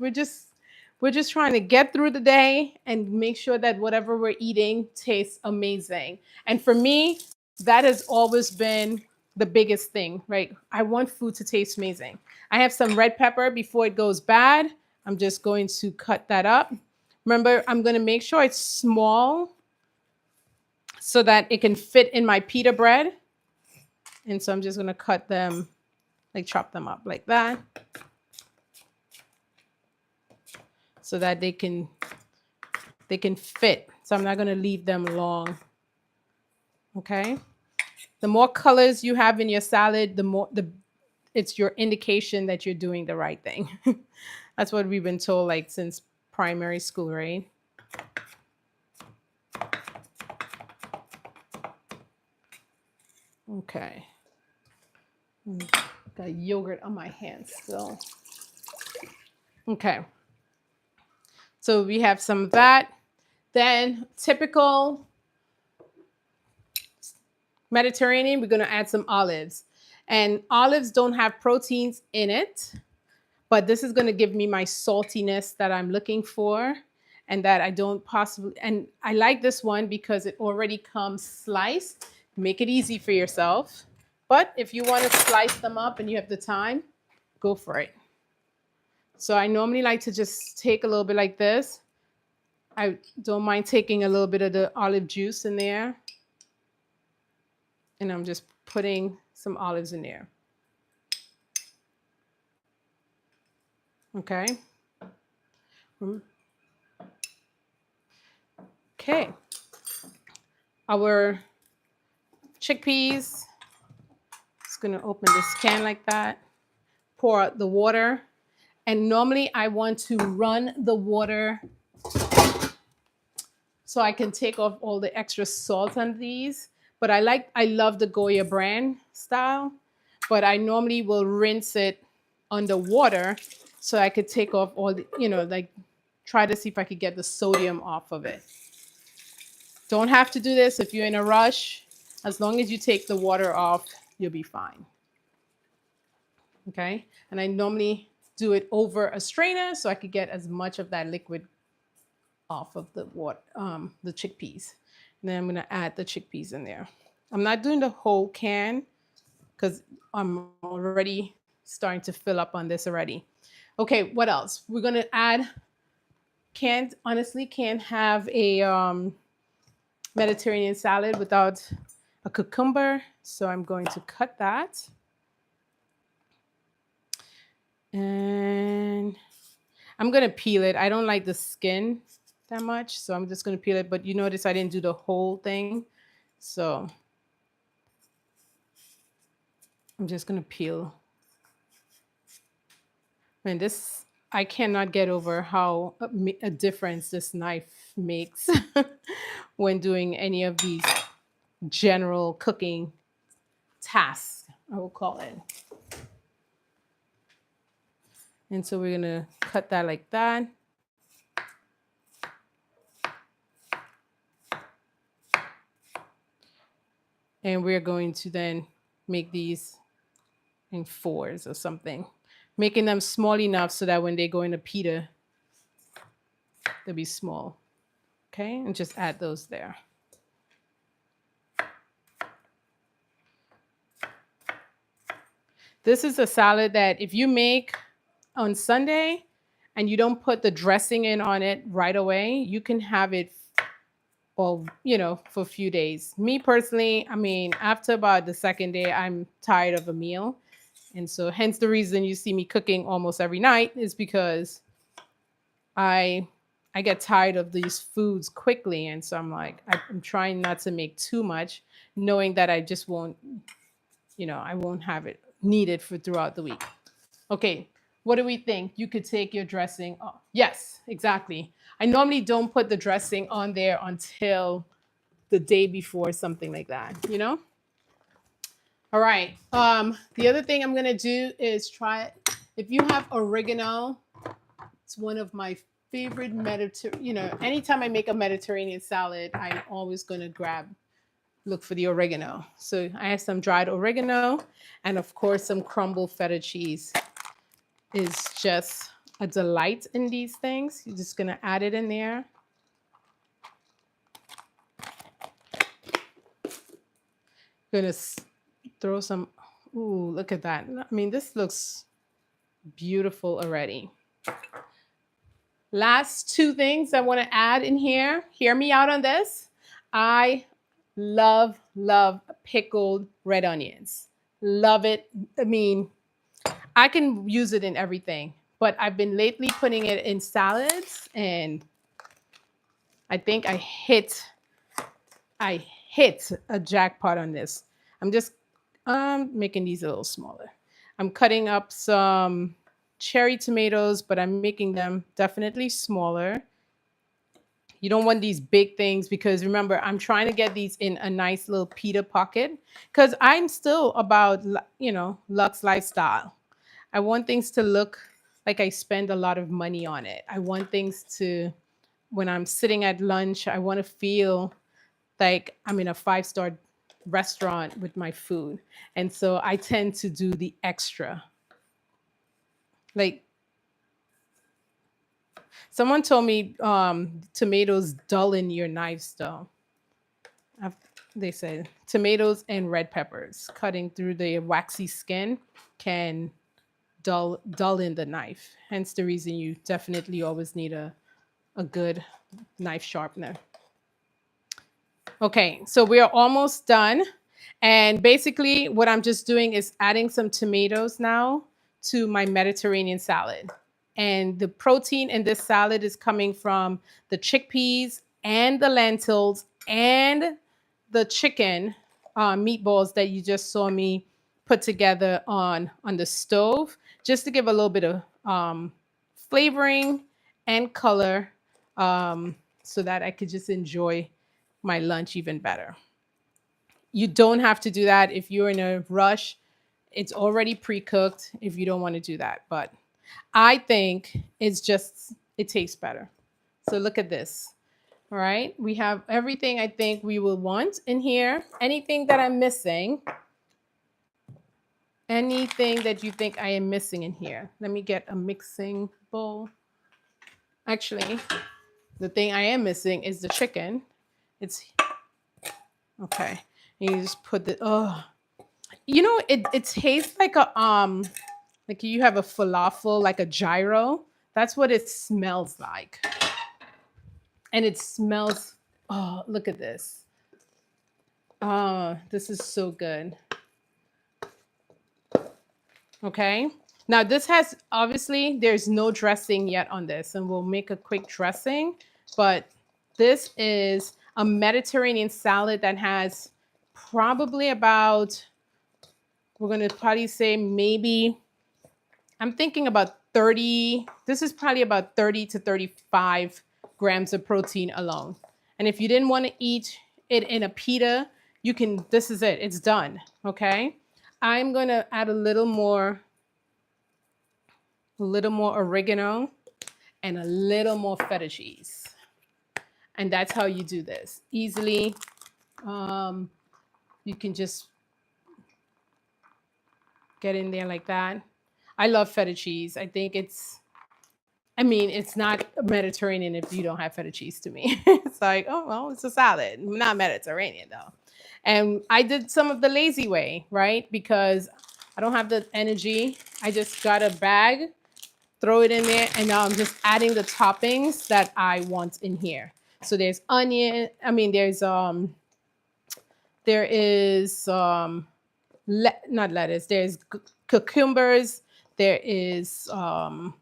trying to get through the day and make sure that whatever we're eating tastes amazing. And for me, that has always been the biggest thing, right? I want food to taste amazing. I have some red pepper before it goes bad. I'm just going to cut that up. Remember, I'm going to make sure it's small so that it can fit in my pita bread. And so I'm just going to cut them, like chop them up like that. so that they can fit. So I'm not going to leave them long. Okay. The more colors you have in your salad, it's your indication that you're doing the right thing. That's what we've been told like since primary school, right? Okay. Got yogurt on my hands still. Okay. So we have some of that. Then typical Mediterranean, we're going to add some olives. And olives don't have proteins in it, but this is going to give me my saltiness that I'm looking for and that I don't possibly. And I like this one because it already comes sliced. Make it easy for yourself. But if you want to slice them up and you have the time, go for it. So I normally like to just take a little bit like this. I don't mind taking a little bit of the olive juice in there. And I'm just putting some olives in there. Okay. Okay. Our chickpeas. Just going to open this can like that. Pour out the water. And normally I want to run the water so I can take off all the extra salt on these. But I love the Goya brand style, but I normally will rinse it under water so I could take off all the, like try to see if I could get the sodium off of it. Don't have to do this if you're in a rush. As long as you take the water off, you'll be fine. Okay. And I normally do it over a strainer so I could get as much of that liquid off of the water, the chickpeas. And then I'm going to add the chickpeas in there. I'm not doing the whole can because I'm already starting to fill up on this already. Okay, what else? We're going to add, honestly can't have a Mediterranean salad without a cucumber. So I'm going to cut that. And I'm going to peel it. I don't like the skin that much, so I'm just going to peel it. But you notice I didn't do the whole thing. So I'm just going to peel. And this, I cannot get over how a difference this knife makes when doing any of these general cooking tasks, I will call it. And so we're going to cut that like that. And we're going to then make these in 4s or something, making them small enough so that when they go in a pita, they'll be small. Okay, and just add those there. This is a salad that if you make on Sunday and you don't put the dressing in on it right away, you can have it for a few days. Me personally, I mean, after about the second day, I'm tired of a meal. And so hence the reason you see me cooking almost every night is because I get tired of these foods quickly. And so I'm like, I'm trying not to make too much, knowing that I just won't, I won't have it needed for throughout the week. Okay, what do we think? You could take your dressing off. Yes, exactly. I normally don't put the dressing on there until the day before, something like that, All right. The other thing I'm going to do is try, if you have oregano, it's one of my favorite anytime I make a Mediterranean salad, I'm always going to look for the oregano. So I have some dried oregano and of course some crumbled feta cheese is just a delight in these things. You're just going to add it in there. Going to throw some, ooh, look at that. I mean, this looks beautiful already. Last 2 things I want to add in here. Hear me out on this. I love pickled red onions. Love it. I mean, I can use it in everything. but I've been lately putting it in salads, and I think I hit a jackpot on this. I'm just making these a little smaller. I'm cutting up some cherry tomatoes, but I'm making them definitely smaller. You don't want these big things because remember, I'm trying to get these in a nice little pita pocket because I'm still about, Luxe lifestyle. I want things to look like I spend a lot of money on it. I want things to, when I'm sitting at lunch, I want to feel like I'm in a five-star restaurant with my food. And so I tend to do the extra. Like someone told me tomatoes dull in your knives though. I've- They said tomatoes and red peppers cutting through the waxy skin can dull in the knife. Hence the reason you definitely always need a good knife sharpener. Okay, so we are almost done. And basically what I'm just doing is adding some tomatoes now to my Mediterranean salad. And the protein in this salad is coming from the chickpeas and the lentils and the chicken meatballs that you just saw me put together on the stove, just to give a little bit of flavoring and color, so that I could just enjoy my lunch even better. You don't have to do that if you're in a rush. It's already pre-cooked if you don't want to do that. But I think it tastes better. So look at this. All right. We have everything I think we will want in here. Anything that I'm missing, anything that you think I am missing in here. Let me get a mixing bowl. Actually, the thing I am missing is the chicken. It's okay. And you just put it tastes like like you have a falafel, like a gyro. That's what it smells like. And it smells, oh, look at this. Oh, this is so good. Okay. Now this has, obviously, there's no dressing yet on this, and we'll make a quick dressing, but this is a Mediterranean salad that has probably about, we're going to probably say maybe, I'm thinking about 30, this is probably about 30 to 35 grams of protein alone. And if you didn't want to eat it in a pita, you can, this is it, it's done, okay? I'm going to add a little more oregano and a little more feta cheese. And that's how you do this. Easily, you can just get in there like that. I love feta cheese. I think it's not Mediterranean if you don't have feta cheese to me. It's like, oh, well, it's a salad. Not Mediterranean though. And I did some of the lazy way, right? Because I don't have the energy. I just got a bag, throw it in there, and now I'm just adding the toppings that I want in here. So there's onion. There is not lettuce. There's cucumbers. There is some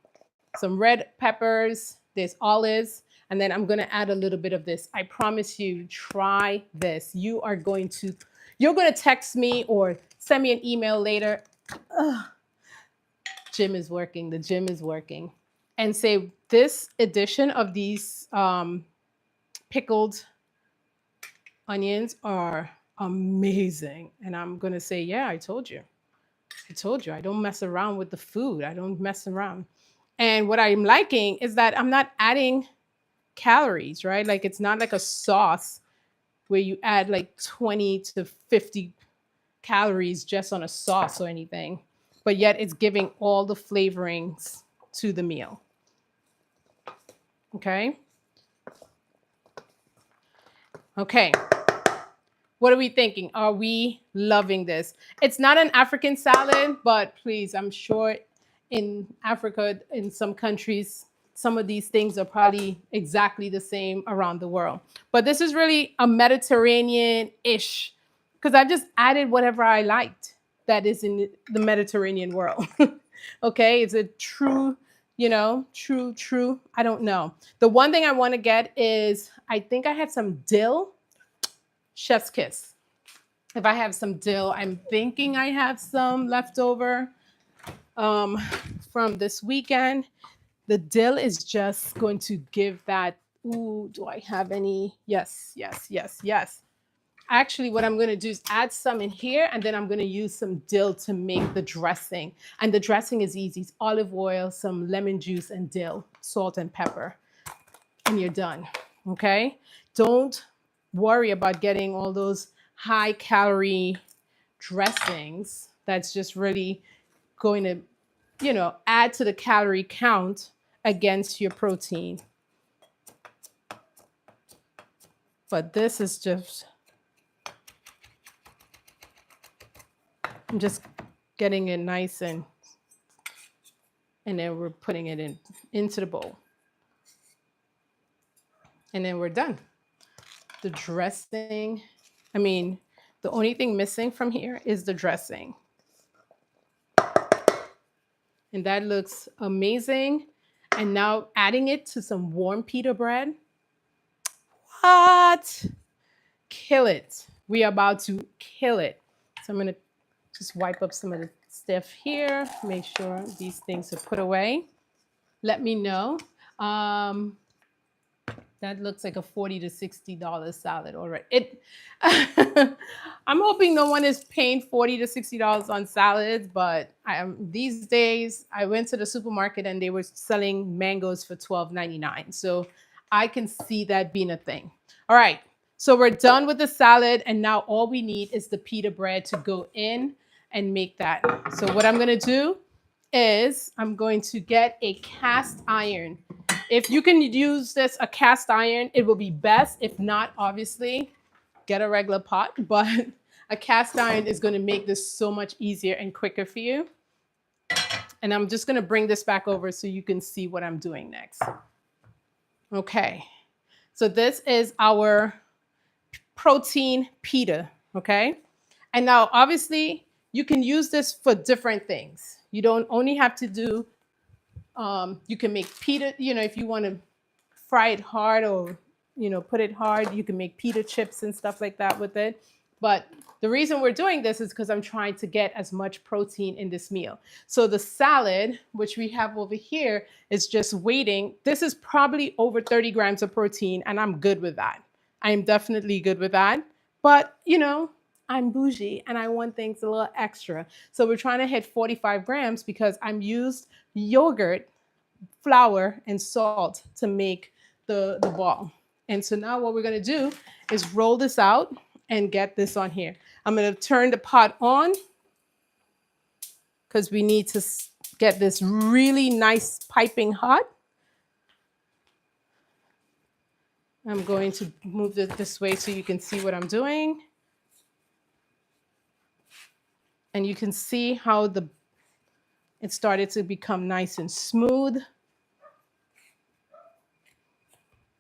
red peppers. There's olives. And then I'm going to add a little bit of this. I promise you, try this. You're going to text me or send me an email later. Ugh. Gym is working. The gym is working. And say this addition of these pickled onions are amazing. And I'm going to say, yeah, I told you. I don't mess around with the food. I don't mess around. And what I'm liking is that I'm not adding calories, right? Like it's not like a sauce where you add like 20 to 50 calories just on a sauce or anything, but yet it's giving all the flavorings to the meal. Okay. Okay. What are we thinking? Are we loving this? It's not an African salad, but please, I'm sure in Africa, in some countries, some of these things are probably exactly the same around the world. But this is really a Mediterranean-ish, because I just added whatever I liked that is in the Mediterranean world. Okay, it's a true you know, true. I don't know. The one thing I want to get is, I think I had some dill, chef's kiss. If I have some dill, I'm thinking I have some left over um, from this weekend. The dill is just going to give that. Ooh, do I have any? Yes. Actually, what I'm going to do is add some in here, and then I'm going to use some dill to make the dressing. And the dressing is easy. It's olive oil, some lemon juice, and dill, salt and pepper, and you're done. Okay? Don't worry about getting all those high calorie dressings. That's just really going to, you know, add to the calorie count against your protein. But this is just, I'm just getting it nice, and then we're putting it into the bowl. And then we're done. The dressing, I mean, the only thing missing from here is the dressing. And that looks amazing. And now adding it to some warm pita bread. What? Kill it. We are about to kill it. So I'm going to just wipe up some of the stuff here. Make sure these things are put away. Let me know. That looks like a $40 to $60 salad already. I'm hoping no one is paying $40 to $60 on salads, but these days I went to the supermarket and they were selling mangoes for $12.99. So I can see that being a thing. All right, so we're done with the salad, and now all we need is the pita bread to go in and make that. So what I'm gonna do is I'm going to get a cast iron. If you can use a cast iron, it will be best. If not, obviously, get a regular pot. But a cast iron is going to make this so much easier and quicker for you. And I'm just going to bring this back over so you can see what I'm doing next. Okay. So this is our protein pita. Okay. And now, obviously, you can use this for different things. You don't only have to do, you can make pita, you know, if you want to fry it hard or, you know, put it hard, you can make pita chips and stuff like that with it. But the reason we're doing this is because I'm trying to get as much protein in this meal. So the salad, which we have over here, is just waiting. This is probably over 30 grams of protein, and I'm good with that. I am definitely good with that. But, you know, I'm bougie and I want things a little extra. So we're trying to hit 45 grams because I'm used yogurt, flour, and salt to make the ball. And so now what we're going to do is roll this out and get this on here. I'm going to turn the pot on because we need to get this really nice piping hot. I'm going to move it this way so you can see what I'm doing. And you can see how it started to become nice and smooth.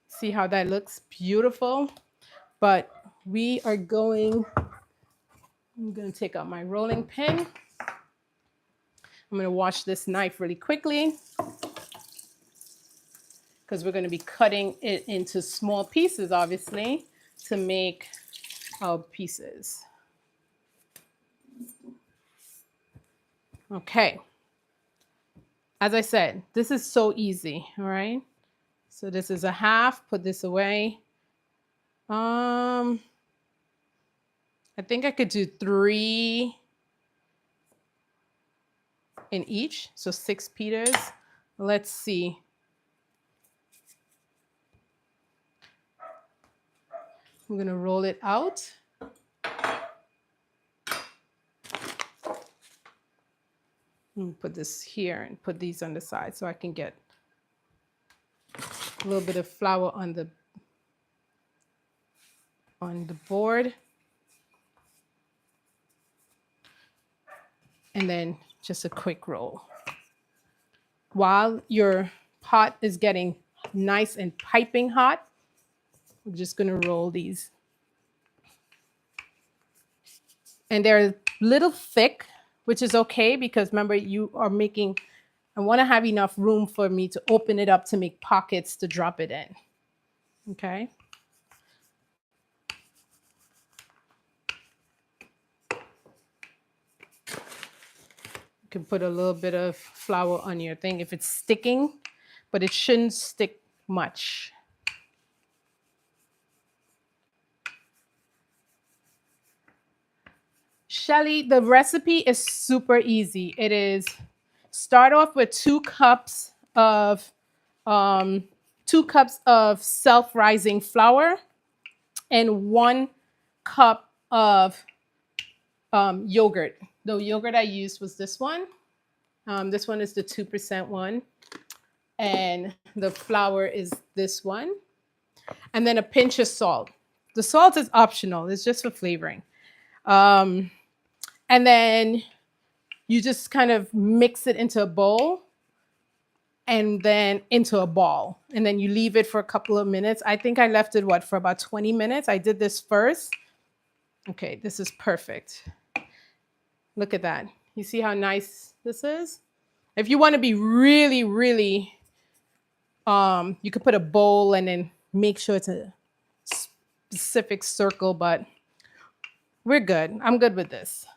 See how that looks beautiful. But I'm going to take out my rolling pin. I'm going to wash this knife really quickly because we're going to be cutting it into small pieces, obviously, to make our pieces. Okay. As I said, this is so easy, all right? So this is a half, put this away. I think I could do 3 in each, so 6 pitas. Let's see. I'm gonna roll it out. Put this here and put these on the side so I can get a little bit of flour on the board. And then just a quick roll. While your pot is getting nice and piping hot, I'm just gonna roll these. And they're a little thick, which is okay because remember I'm I want to have enough room for me to open it up to make pockets to drop it in. Okay. You can put a little bit of flour on your thing if it's sticking, but it shouldn't stick much. Shelly, the recipe is super easy. It is start off with 2 cups of 2 cups of self-rising flour and 1 cup of yogurt. The yogurt I used was this one. This one is the 2% one. And the flour is this one. And then a pinch of salt. The salt is optional. It's just for flavoring. And then you just kind of mix it into a bowl and then into a ball. And then you leave it for a couple of minutes. I think I left it, for about 20 minutes. I did this first. Okay, this is perfect. Look at that. You see how nice this is? If you want to be really, really, you could put a bowl and then make sure it's a specific circle, but we're good. I'm good with this.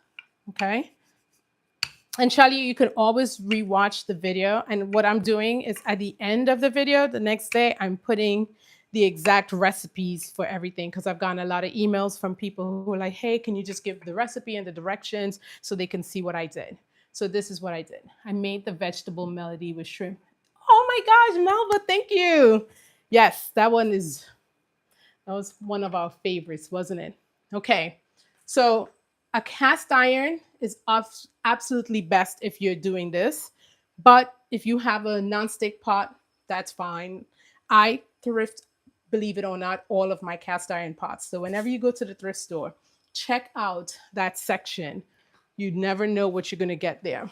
Okay. And Charlie, you can always rewatch the video. And what I'm doing is at the end of the video, the next day, I'm putting the exact recipes for everything because I've gotten a lot of emails from people who are like, hey, can you just give the recipe and the directions so they can see what I did? So this is what I did. I made the vegetable melody with shrimp. Oh my gosh, Melba, thank you. Yes, that was one of our favorites, wasn't it? Okay, so a cast iron is absolutely best if you're doing this. But if you have a nonstick pot, that's fine. I thrift, believe it or not, all of my cast iron pots. So whenever you go to the thrift store, check out that section. You never know what you're going to get there.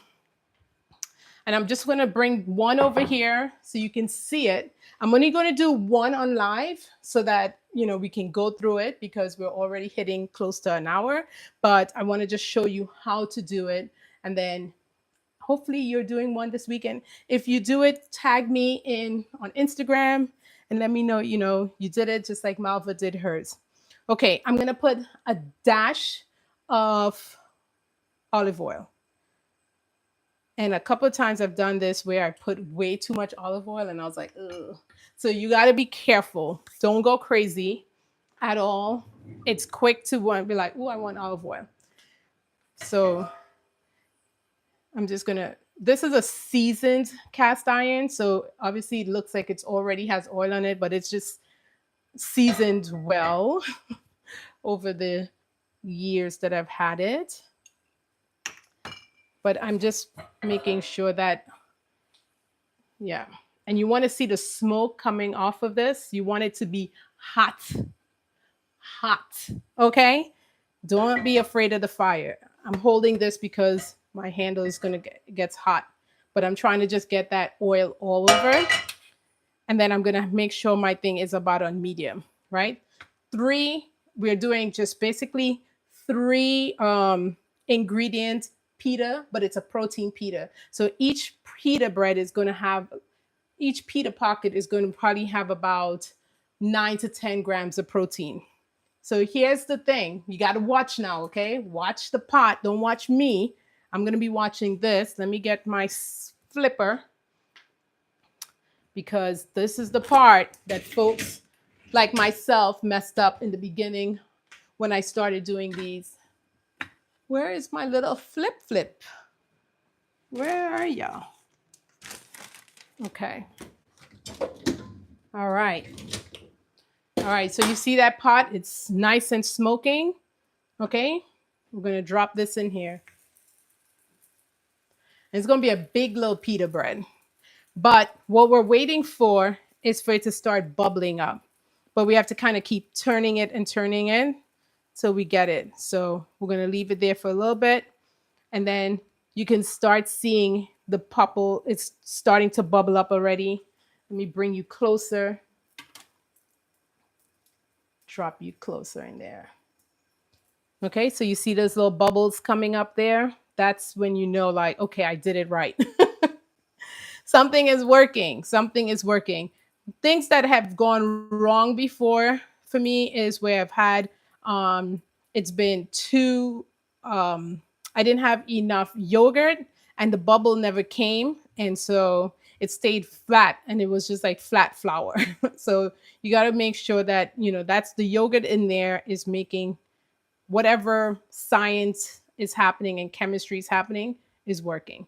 And I'm just going to bring one over here so you can see it. I'm only going to do one on live so that, we can go through it because we're already hitting close to an hour. But I want to just show you how to do it. And then hopefully you're doing one this weekend. If you do it, tag me in on Instagram and let me know, you did it just like Malva did hers. Okay, I'm going to put a dash of olive oil. And a couple of times I've done this where I put way too much olive oil and I was like, ugh. So you got to be careful. Don't go crazy at all. It's quick to want to be like, oh, I want olive oil. So I'm just going to, this is a seasoned cast iron. So obviously it looks like it's already has oil on it, but it's just seasoned well over the years that I've had it. But I'm just making sure that, yeah. And you want to see the smoke coming off of this. You want it to be hot, okay? Don't be afraid of the fire. I'm holding this because my handle is going to gets hot, but I'm trying to just get that oil all over. And then I'm going to make sure my thing is about on medium, right? We're doing just basically 3 ingredient pita, but it's a protein pita. So each pita bread is going to have, each pita pocket is going to probably have about 9 to 10 grams of protein. So here's the thing. You got to watch now, okay? Watch the pot. Don't watch me. I'm going to be watching this. Let me get my flipper because this is the part that folks like myself messed up in the beginning when I started doing these. Where is my little flip? Where are y'all? Okay. All right. All right. So you see that pot? It's nice and smoking. Okay. We're going to drop this in here. And it's going to be a big little pita bread. But what we're waiting for is for it to start bubbling up. But we have to kind of keep turning it till we get it. So we're going to leave it there for a little bit. And then you can start seeing the bubble. It's starting to bubble up already. Let me bring you closer. Drop you closer in there. Okay, so you see those little bubbles coming up there? That's when you know, like, okay, I did it right. Something is working. Something is working. Things that have gone wrong before for me is where I've had um it's been too um I didn't have enough yogurt and the bubble never came, and so it stayed flat and it was just like flat flour. So you got to make sure that that's the yogurt in there is making whatever science is happening and chemistry is happening is working.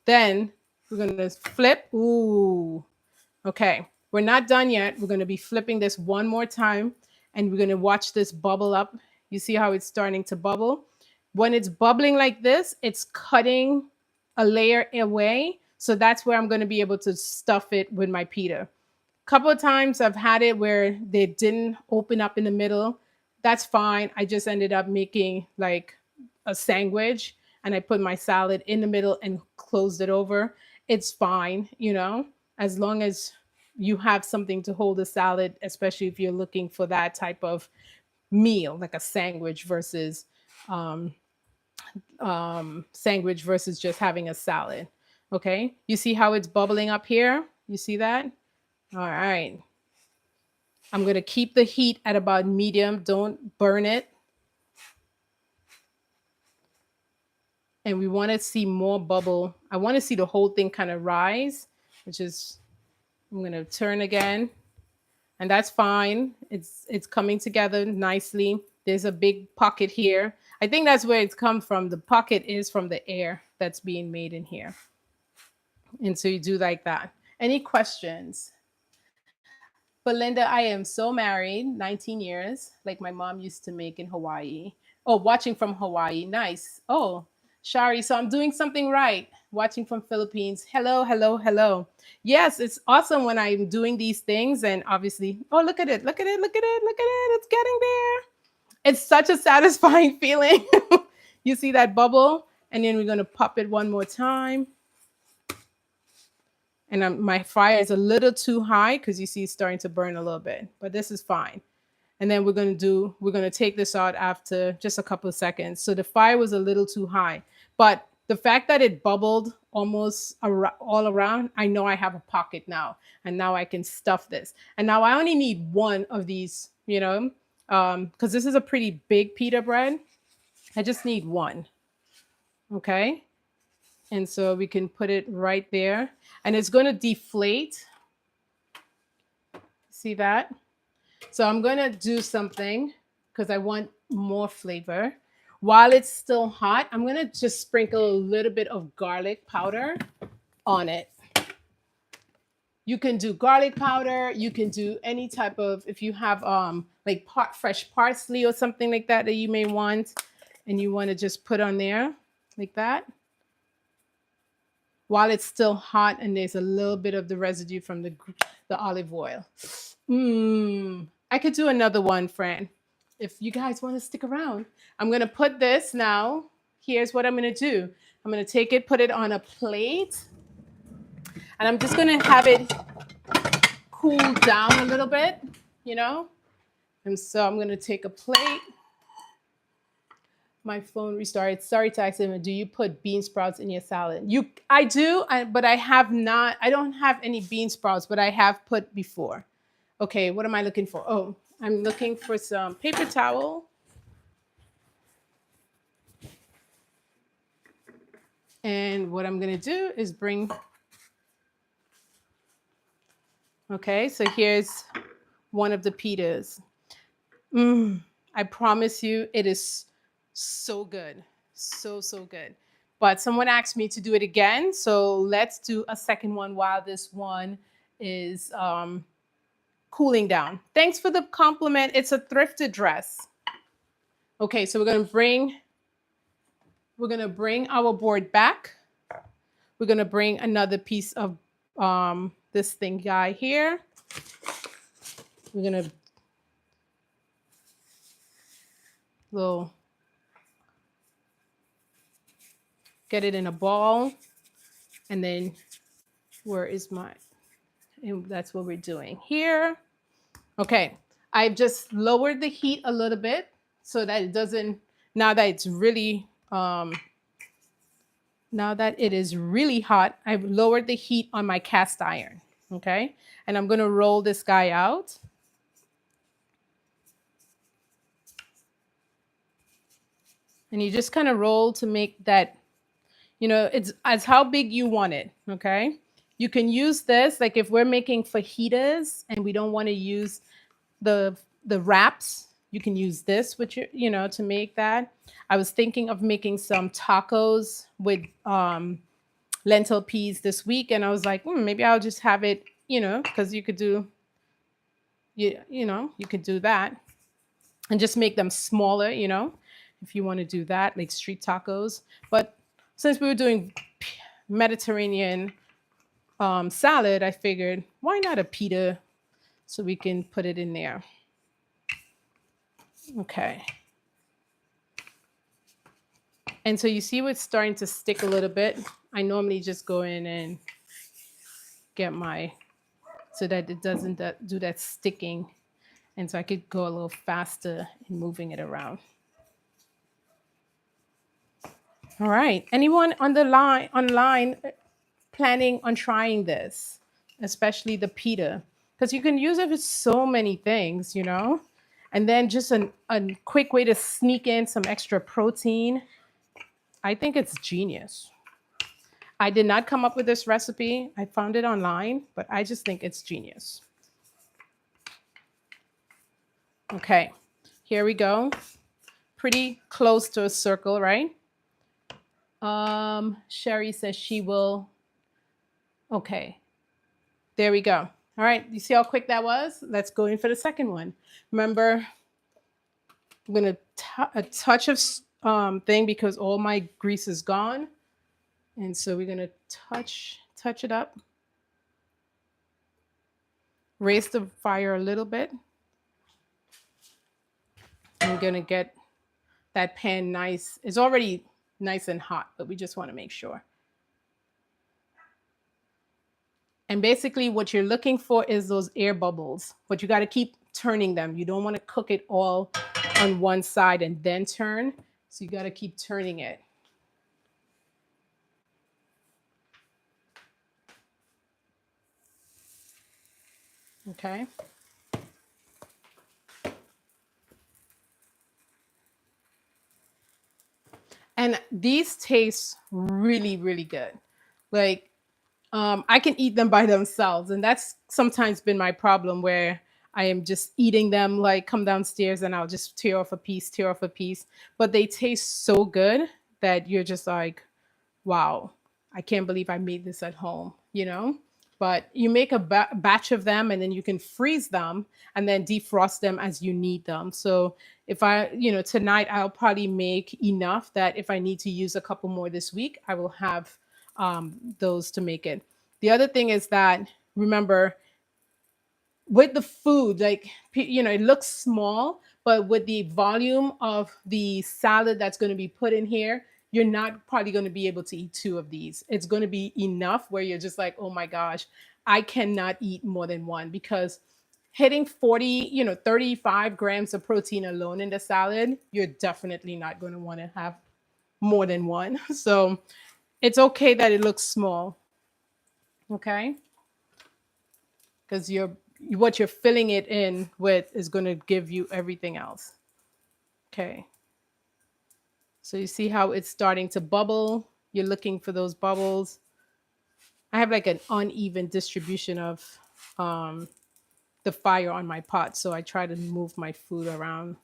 Then we're going to flip. Ooh, okay. We're not done yet. We're going to be flipping this one more time and we're going to watch this bubble up. You see how it's starting to bubble? When it's bubbling like this, it's cutting a layer away. So that's where I'm going to be able to stuff it with my pita. Couple of times I've had it where they didn't open up in the middle. That's fine. I just ended up making like a sandwich and I put my salad in the middle and closed it over. It's fine, as long as you have something to hold the salad, especially if you're looking for that type of meal, like a um, sandwich versus just having a salad. Okay, you see how it's bubbling up here? You see that? All right. I'm going to keep the heat at about medium. Don't burn it. And we want to see more bubble. I want to see the whole thing kind of rise, which is, I'm going to turn again. And that's fine. It's coming together nicely. There's a big pocket here. I think that's where it's come from. The pocket is from the air that's being made in here. And so you do like that. Any questions? Belinda, I am so married, 19 years, like my mom used to make in Hawaii. Oh, watching from Hawaii. Nice. Oh, Shari, so I'm doing something right. Watching from Philippines. Hello, hello, hello. Yes, it's awesome when I'm doing these things. And obviously, oh, look at it. Look at it. Look at it. Look at it. It's getting there. It's such a satisfying feeling. You see that bubble? And then we're going to pop it one more time. And my fire is a little too high because you see it's starting to burn a little bit, but this is fine. And then we're going to take this out after just a couple of seconds. So the fire was a little too high, but the fact that it bubbled almost all around, I know I have a pocket now, and now I can stuff this. And now I only need one of these, because this is a pretty big pita bread. I just need one. Okay. And so we can put it right there and it's going to deflate. See that? So I'm going to do something because I want more flavor. While it's still hot, I'm going to just sprinkle a little bit of garlic powder on it. You can do garlic powder. You can do any type of, if you have like fresh parsley or something like that you may want, and you want to just put on there like that. While it's still hot and there's a little bit of the residue from the olive oil. I could do another one, Fran, if you guys want to stick around. I'm going to put this now. Here's what I'm going to do. I'm going to take it, put it on a plate, and I'm just going to have it cool down a little bit, And so I'm going to take a plate. My phone restarted. Sorry to ask him, do you put bean sprouts in your salad? I do, but I have not. I don't have any bean sprouts, but I have put before. Okay, what am I looking for? Oh, I'm looking for some paper towel. And what I'm going to do is bring. Okay, so here's one of the pitas. I promise you, it is so good. So good. But someone asked me to do it again. So let's do a second one while this one is cooling down. Thanks for the compliment. It's a thrifted dress. Okay, so we're going to bring our board back. We're going to bring another piece of this thing guy here. We're going to get it in a ball, and then where is my, and that's what we're doing here. Okay, I've just lowered the heat a little bit so that it doesn't, now that it's really Now that it is really hot, I've lowered the heat on my cast iron. Okay. And I'm going to roll this guy out. And you just kind of roll to make that, it's as how big you want it. Okay. You can use this, like if we're making fajitas and we don't want to use the wraps, you can use this with to make that. I was thinking of making some tacos with lentil peas this week, and I was like, maybe I'll just have it, because you could do you could do that and just make them smaller, if you want to do that, like street tacos. But since we were doing Mediterranean salad, I figured why not a pita, so we can put it in there. Okay. And so you see what's starting to stick a little bit. I normally just go in and get so that it doesn't do that sticking. And so I could go a little faster in moving it around. All right. Anyone on the online planning on trying this, especially the pita? Because you can use it with so many things, And then just a quick way to sneak in some extra protein. I think it's genius. I did not come up with this recipe. I found it online, but I just think it's genius. Okay, here we go. Pretty close to a circle, right? Sherry says she will. Okay, there we go. All right, you see how quick that was? Let's go in for the second one. Remember, I'm gonna a touch of thing because all my grease is gone. And so we're gonna touch it up. Raise the fire a little bit. I'm gonna get that pan nice. It's already nice and hot, but we just want to make sure. And basically what you're looking for is those air bubbles, but you got to keep turning them. You don't want to cook it all on one side and then turn. So you got to keep turning it. Okay. And these taste really, really good. Like, I can eat them by themselves. And that's sometimes been my problem where I am just eating them, like come downstairs and I'll just tear off a piece. But they taste so good that you're just like, wow, I can't believe I made this at home, But you make a batch of them and then you can freeze them and then defrost them as you need them. So if tonight I'll probably make enough that if I need to use a couple more this week, I will have those to make it. The other thing is that, remember, with the food, like, it looks small, but with the volume of the salad that's going to be put in here, you're not probably going to be able to eat 2 of these. It's going to be enough where you're just like, oh my gosh, I cannot eat more than one, because hitting 40, 35 grams of protein alone in the salad, you're definitely not going to want to have more than one. So it's okay that it looks small. Okay. Because what you're filling it in with is going to give you everything else. Okay. So you see how it's starting to bubble. You're looking for those bubbles. I have like an uneven distribution of the fire on my pot, so I try to move my food around.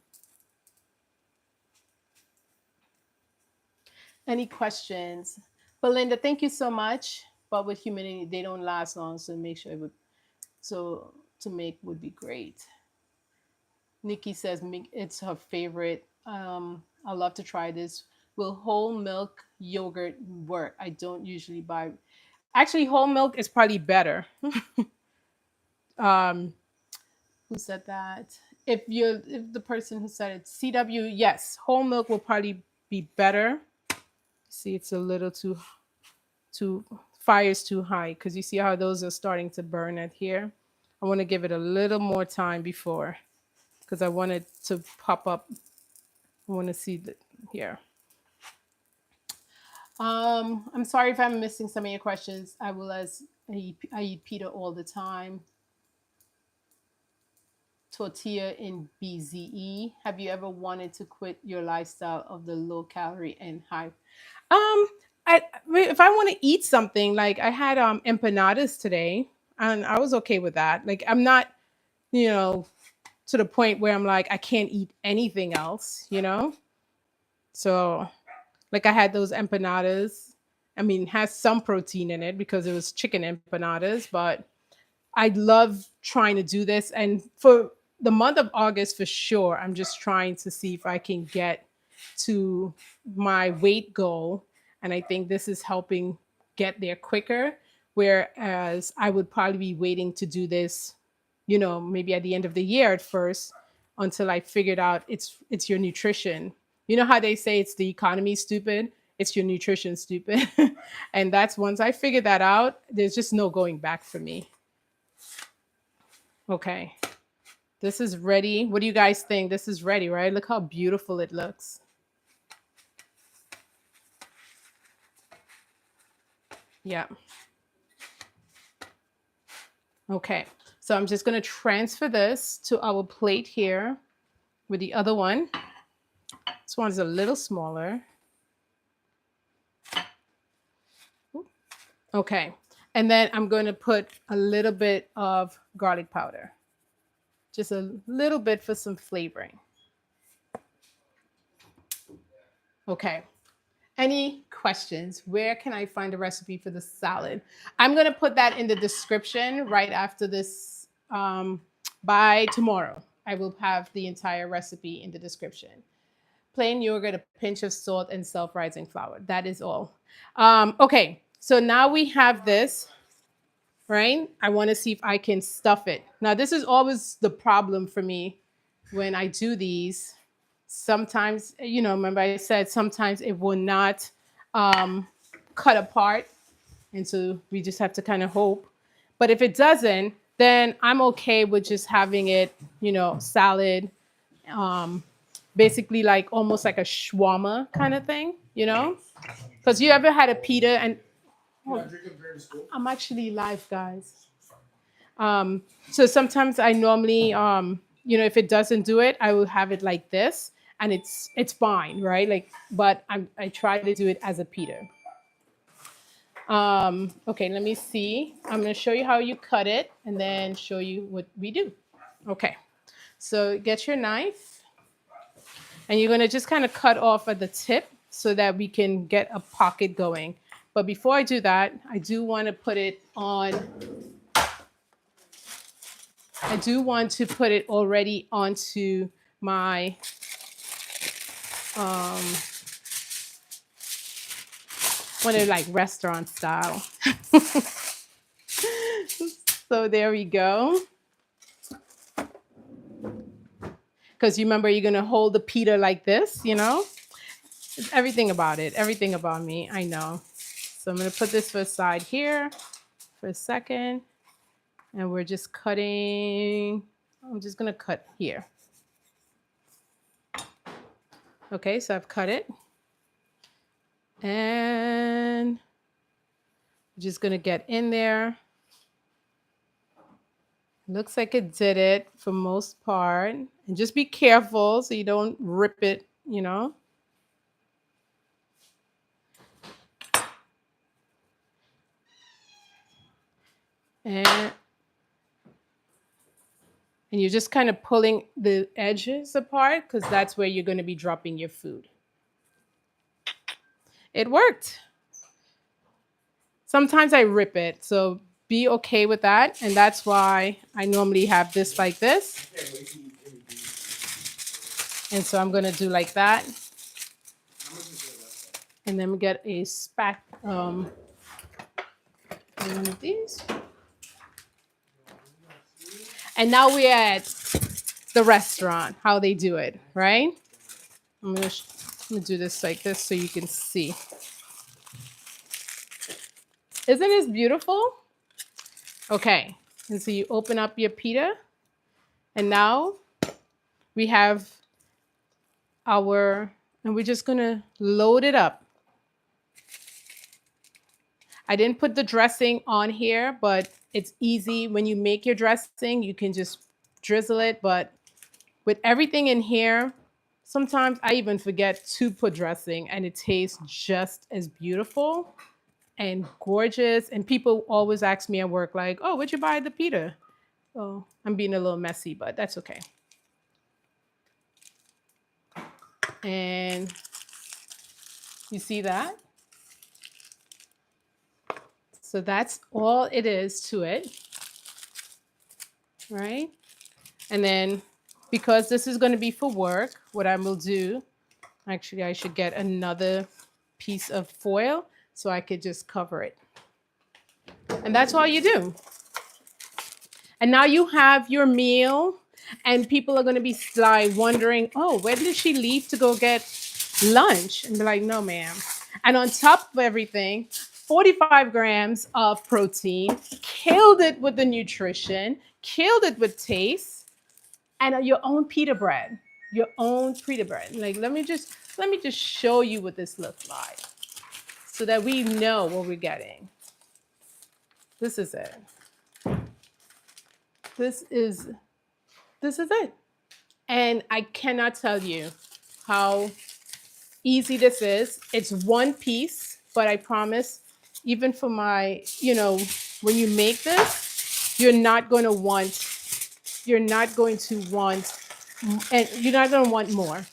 Any questions? Belinda, thank you so much. But with humidity, they don't last long, so make sure to make would be great. Nikki says it's her favorite. I love to try this. Will whole milk yogurt work? I don't usually buy. Actually, whole milk is probably better. Who said that? If the person who said it, CW, yes, whole milk will probably be better. See, it's a little too fire's too high, because you see how those are starting to burn at here. I want to give it a little more time before, because I want it to pop up. I want to see here. I'm sorry if I'm missing some of your questions. I will as I eat pita all the time. Tortilla in BZE. Have you ever wanted to quit your lifestyle of the low calorie and high? Um, if I want to eat something, like I had empanadas today, and I was okay with that. Like I'm not, you know, to the point where I'm like I can't eat anything else, you know. So like I had those empanadas. I mean, it has some protein in it because it was chicken empanadas, but I love trying to do this. And for the month of August, for sure, I'm just trying to see if I can get to my weight goal. And I think this is helping get there quicker. Whereas I would probably be waiting to do this, maybe at the end of the year at first until I figured out it's your nutrition. You know how they say it's the economy stupid? It's your nutrition stupid. And that's once I figured that out, there's just no going back for me. Okay, this is ready. What do you guys think? This is ready, right? Look how beautiful it looks. Yeah. Okay, so I'm just going to transfer this to our plate here with the other one. This one's a little smaller. Okay, and then I'm going to put a little bit of garlic powder, just a little bit for some flavoring. Okay. Any questions? Where can I find a recipe for the salad? I'm going to put that in the description right after this. By tomorrow, I will have the entire recipe in the description. Plain yogurt, a pinch of salt, and self-rising flour. That is all. Okay, so now we have this, right? I want to see if I can stuff it. Now, this is always the problem for me when I do these. Sometimes, remember I said sometimes it will not cut apart. And so we just have to kind of hope. But if it doesn't, then I'm okay with just having it, salad, um, basically like almost like a shawarma kind of thing, Because you ever had a pita and oh, I'm actually live, guys. So sometimes I normally, if it doesn't do it, I will have it like this, and it's fine, right? Like, but I try to do it as a pita. Okay, let me see. I'm going to show you how you cut it, and then show you what we do. Okay, so get your knife, and you're going to just kind of cut off at the tip so that we can get a pocket going. But before I do that, I do want to put it already onto my one of like restaurant style. So there we go. Because you remember you're gonna hold the pita like this, It's everything about it, everything about me, I know. So I'm gonna put this to the side here for a second. And we're just cutting. I'm just gonna cut here. Okay, so I've cut it. And I'm just gonna get in there. Looks like it did it for most part. And just be careful so you don't rip it, And you're just kind of pulling the edges apart because that's where you're going to be dropping your food. It worked. Sometimes I rip it, so be okay with that. And that's why I normally have this like this. And so I'm going to do like that. And then we get a one of these. And now we're at the restaurant, how they do it, right? I'm gonna do this like this so you can see. Isn't this beautiful? Okay, and so you open up your pita, and now we have and we're just gonna load it up. I didn't put the dressing on here, but it's easy. When you make your dressing, you can just drizzle it. But with everything in here, sometimes I even forget to put dressing and it tastes just as beautiful and gorgeous. And people always ask me at work, like, oh, where'd you buy the pita? Oh, I'm being a little messy, but that's okay. And you see that? So that's all it is to it, right? And then because this is going to be for work, what I will do, actually, I should get another piece of foil so I could just cover it. And that's all you do. And now you have your meal, and people are going to be like wondering, oh, where did she leave to go get lunch? And be like, no, ma'am. And on top of everything, 45 grams of protein, killed it with the nutrition, killed it with taste, and your own pita bread. Your own pita bread. Like, let me just show you what this looks like so that we know what we're getting. This is it. This is it. And I cannot tell you how easy this is. It's one piece, but I promise, even for my, when you make this, you're not going to want, and you're not going to want more.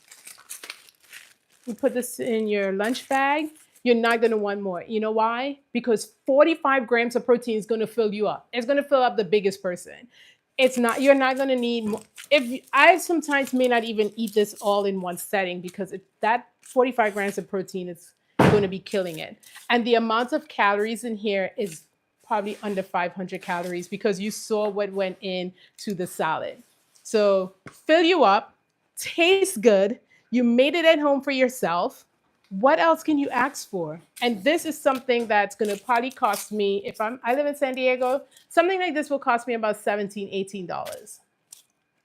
You put this in your lunch bag, you're not going to want more. You know why? Because 45 grams of protein is going to fill you up. It's going to fill up the biggest person. You're not going to need more. I sometimes may not even eat this all in one setting because that 45 grams of protein is going to be killing it. And the amount of calories in here is probably under 500 calories because you saw what went into the salad. So fill you up, tastes good. You made it at home for yourself. What else can you ask for? And this is something that's going to probably cost me, I live in San Diego, something like this will cost me about $17, $18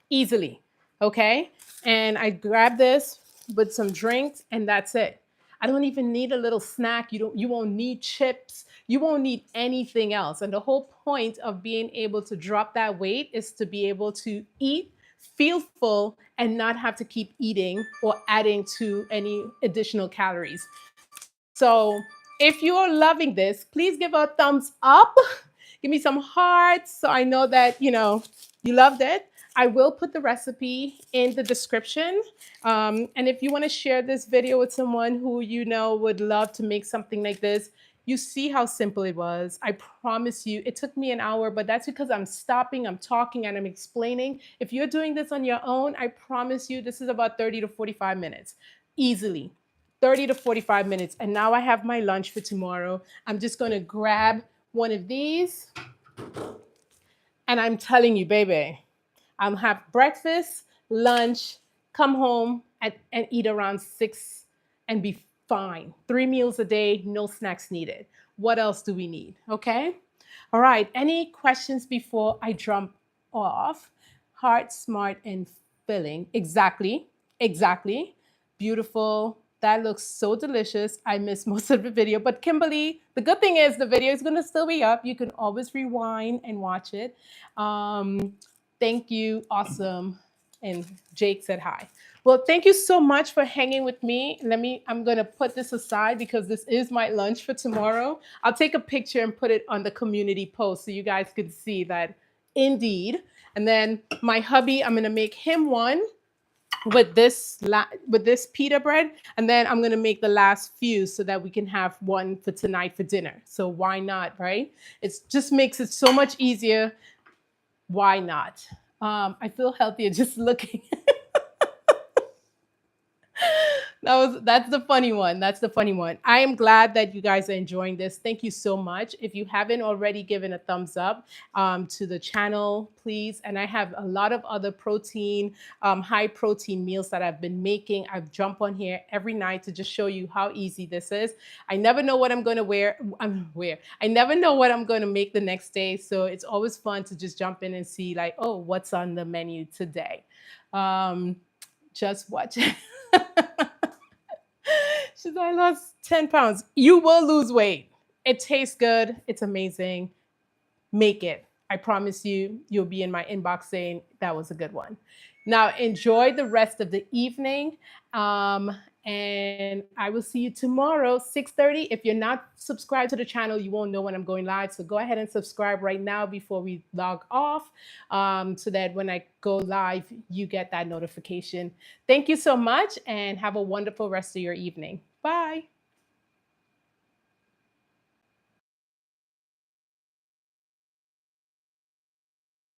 easily. Okay. And I grab this with some drinks and that's it. I don't even need a little snack. You won't need chips. You won't need anything else. And the whole point of being able to drop that weight is to be able to eat, feel full, and not have to keep eating or adding to any additional calories. So if you are loving this, please give a thumbs up. Give me some hearts so I know that, you loved it. I will put the recipe in the description. And if you want to share this video with someone who would love to make something like this, you see how simple it was. I promise you, it took me an hour, but that's because I'm stopping, I'm talking, and I'm explaining. If you're doing this on your own, I promise you, this is about 30 to 45 minutes, easily. 30 to 45 minutes. And now I have my lunch for tomorrow. I'm just going to grab one of these. And I'm telling you, baby, I'll have breakfast, lunch, come home and eat around 6 and be fine. 3 meals a day, no snacks needed. What else do we need? Okay. All right. Any questions before I jump off? Heart, smart, and filling. Exactly. Exactly. Beautiful. That looks so delicious. I missed most of the video, but Kimberly, the good thing is the video is going to still be up. You can always rewind and watch it. Thank you. Awesome. And Jake said hi. Well, thank you so much for hanging with me. I'm going to put this aside because this is my lunch for tomorrow. I'll take a picture and put it on the community post so you guys can see that indeed. And then my hubby, I'm going to make him one with this pita bread, and then I'm going to make the last few so that we can have one for tonight for dinner. So why not, right? It just makes it so much easier. Why not? I feel healthier just looking. That's the funny one. That's the funny one. I am glad that you guys are enjoying this. Thank you so much. If you haven't already given a thumbs up to the channel, please. And I have a lot of other protein, high protein meals that I've been making. I've jumped on here every night to just show you how easy this is. I never know what I'm going to wear. I never know what I'm going to make the next day. So it's always fun to just jump in and see like, oh, what's on the menu today? Just watch. She said, I lost 10 pounds. You will lose weight. It tastes good. It's amazing. Make it. I promise you, you'll be in my inbox saying that was a good one. Now, enjoy the rest of the evening. Um, and I will see you tomorrow, 6:30. If you're not subscribed to the channel, you won't know when I'm going live. So go ahead and subscribe right now before we log off, so that when I go live, you get that notification. Thank you so much and have a wonderful rest of your evening. Bye.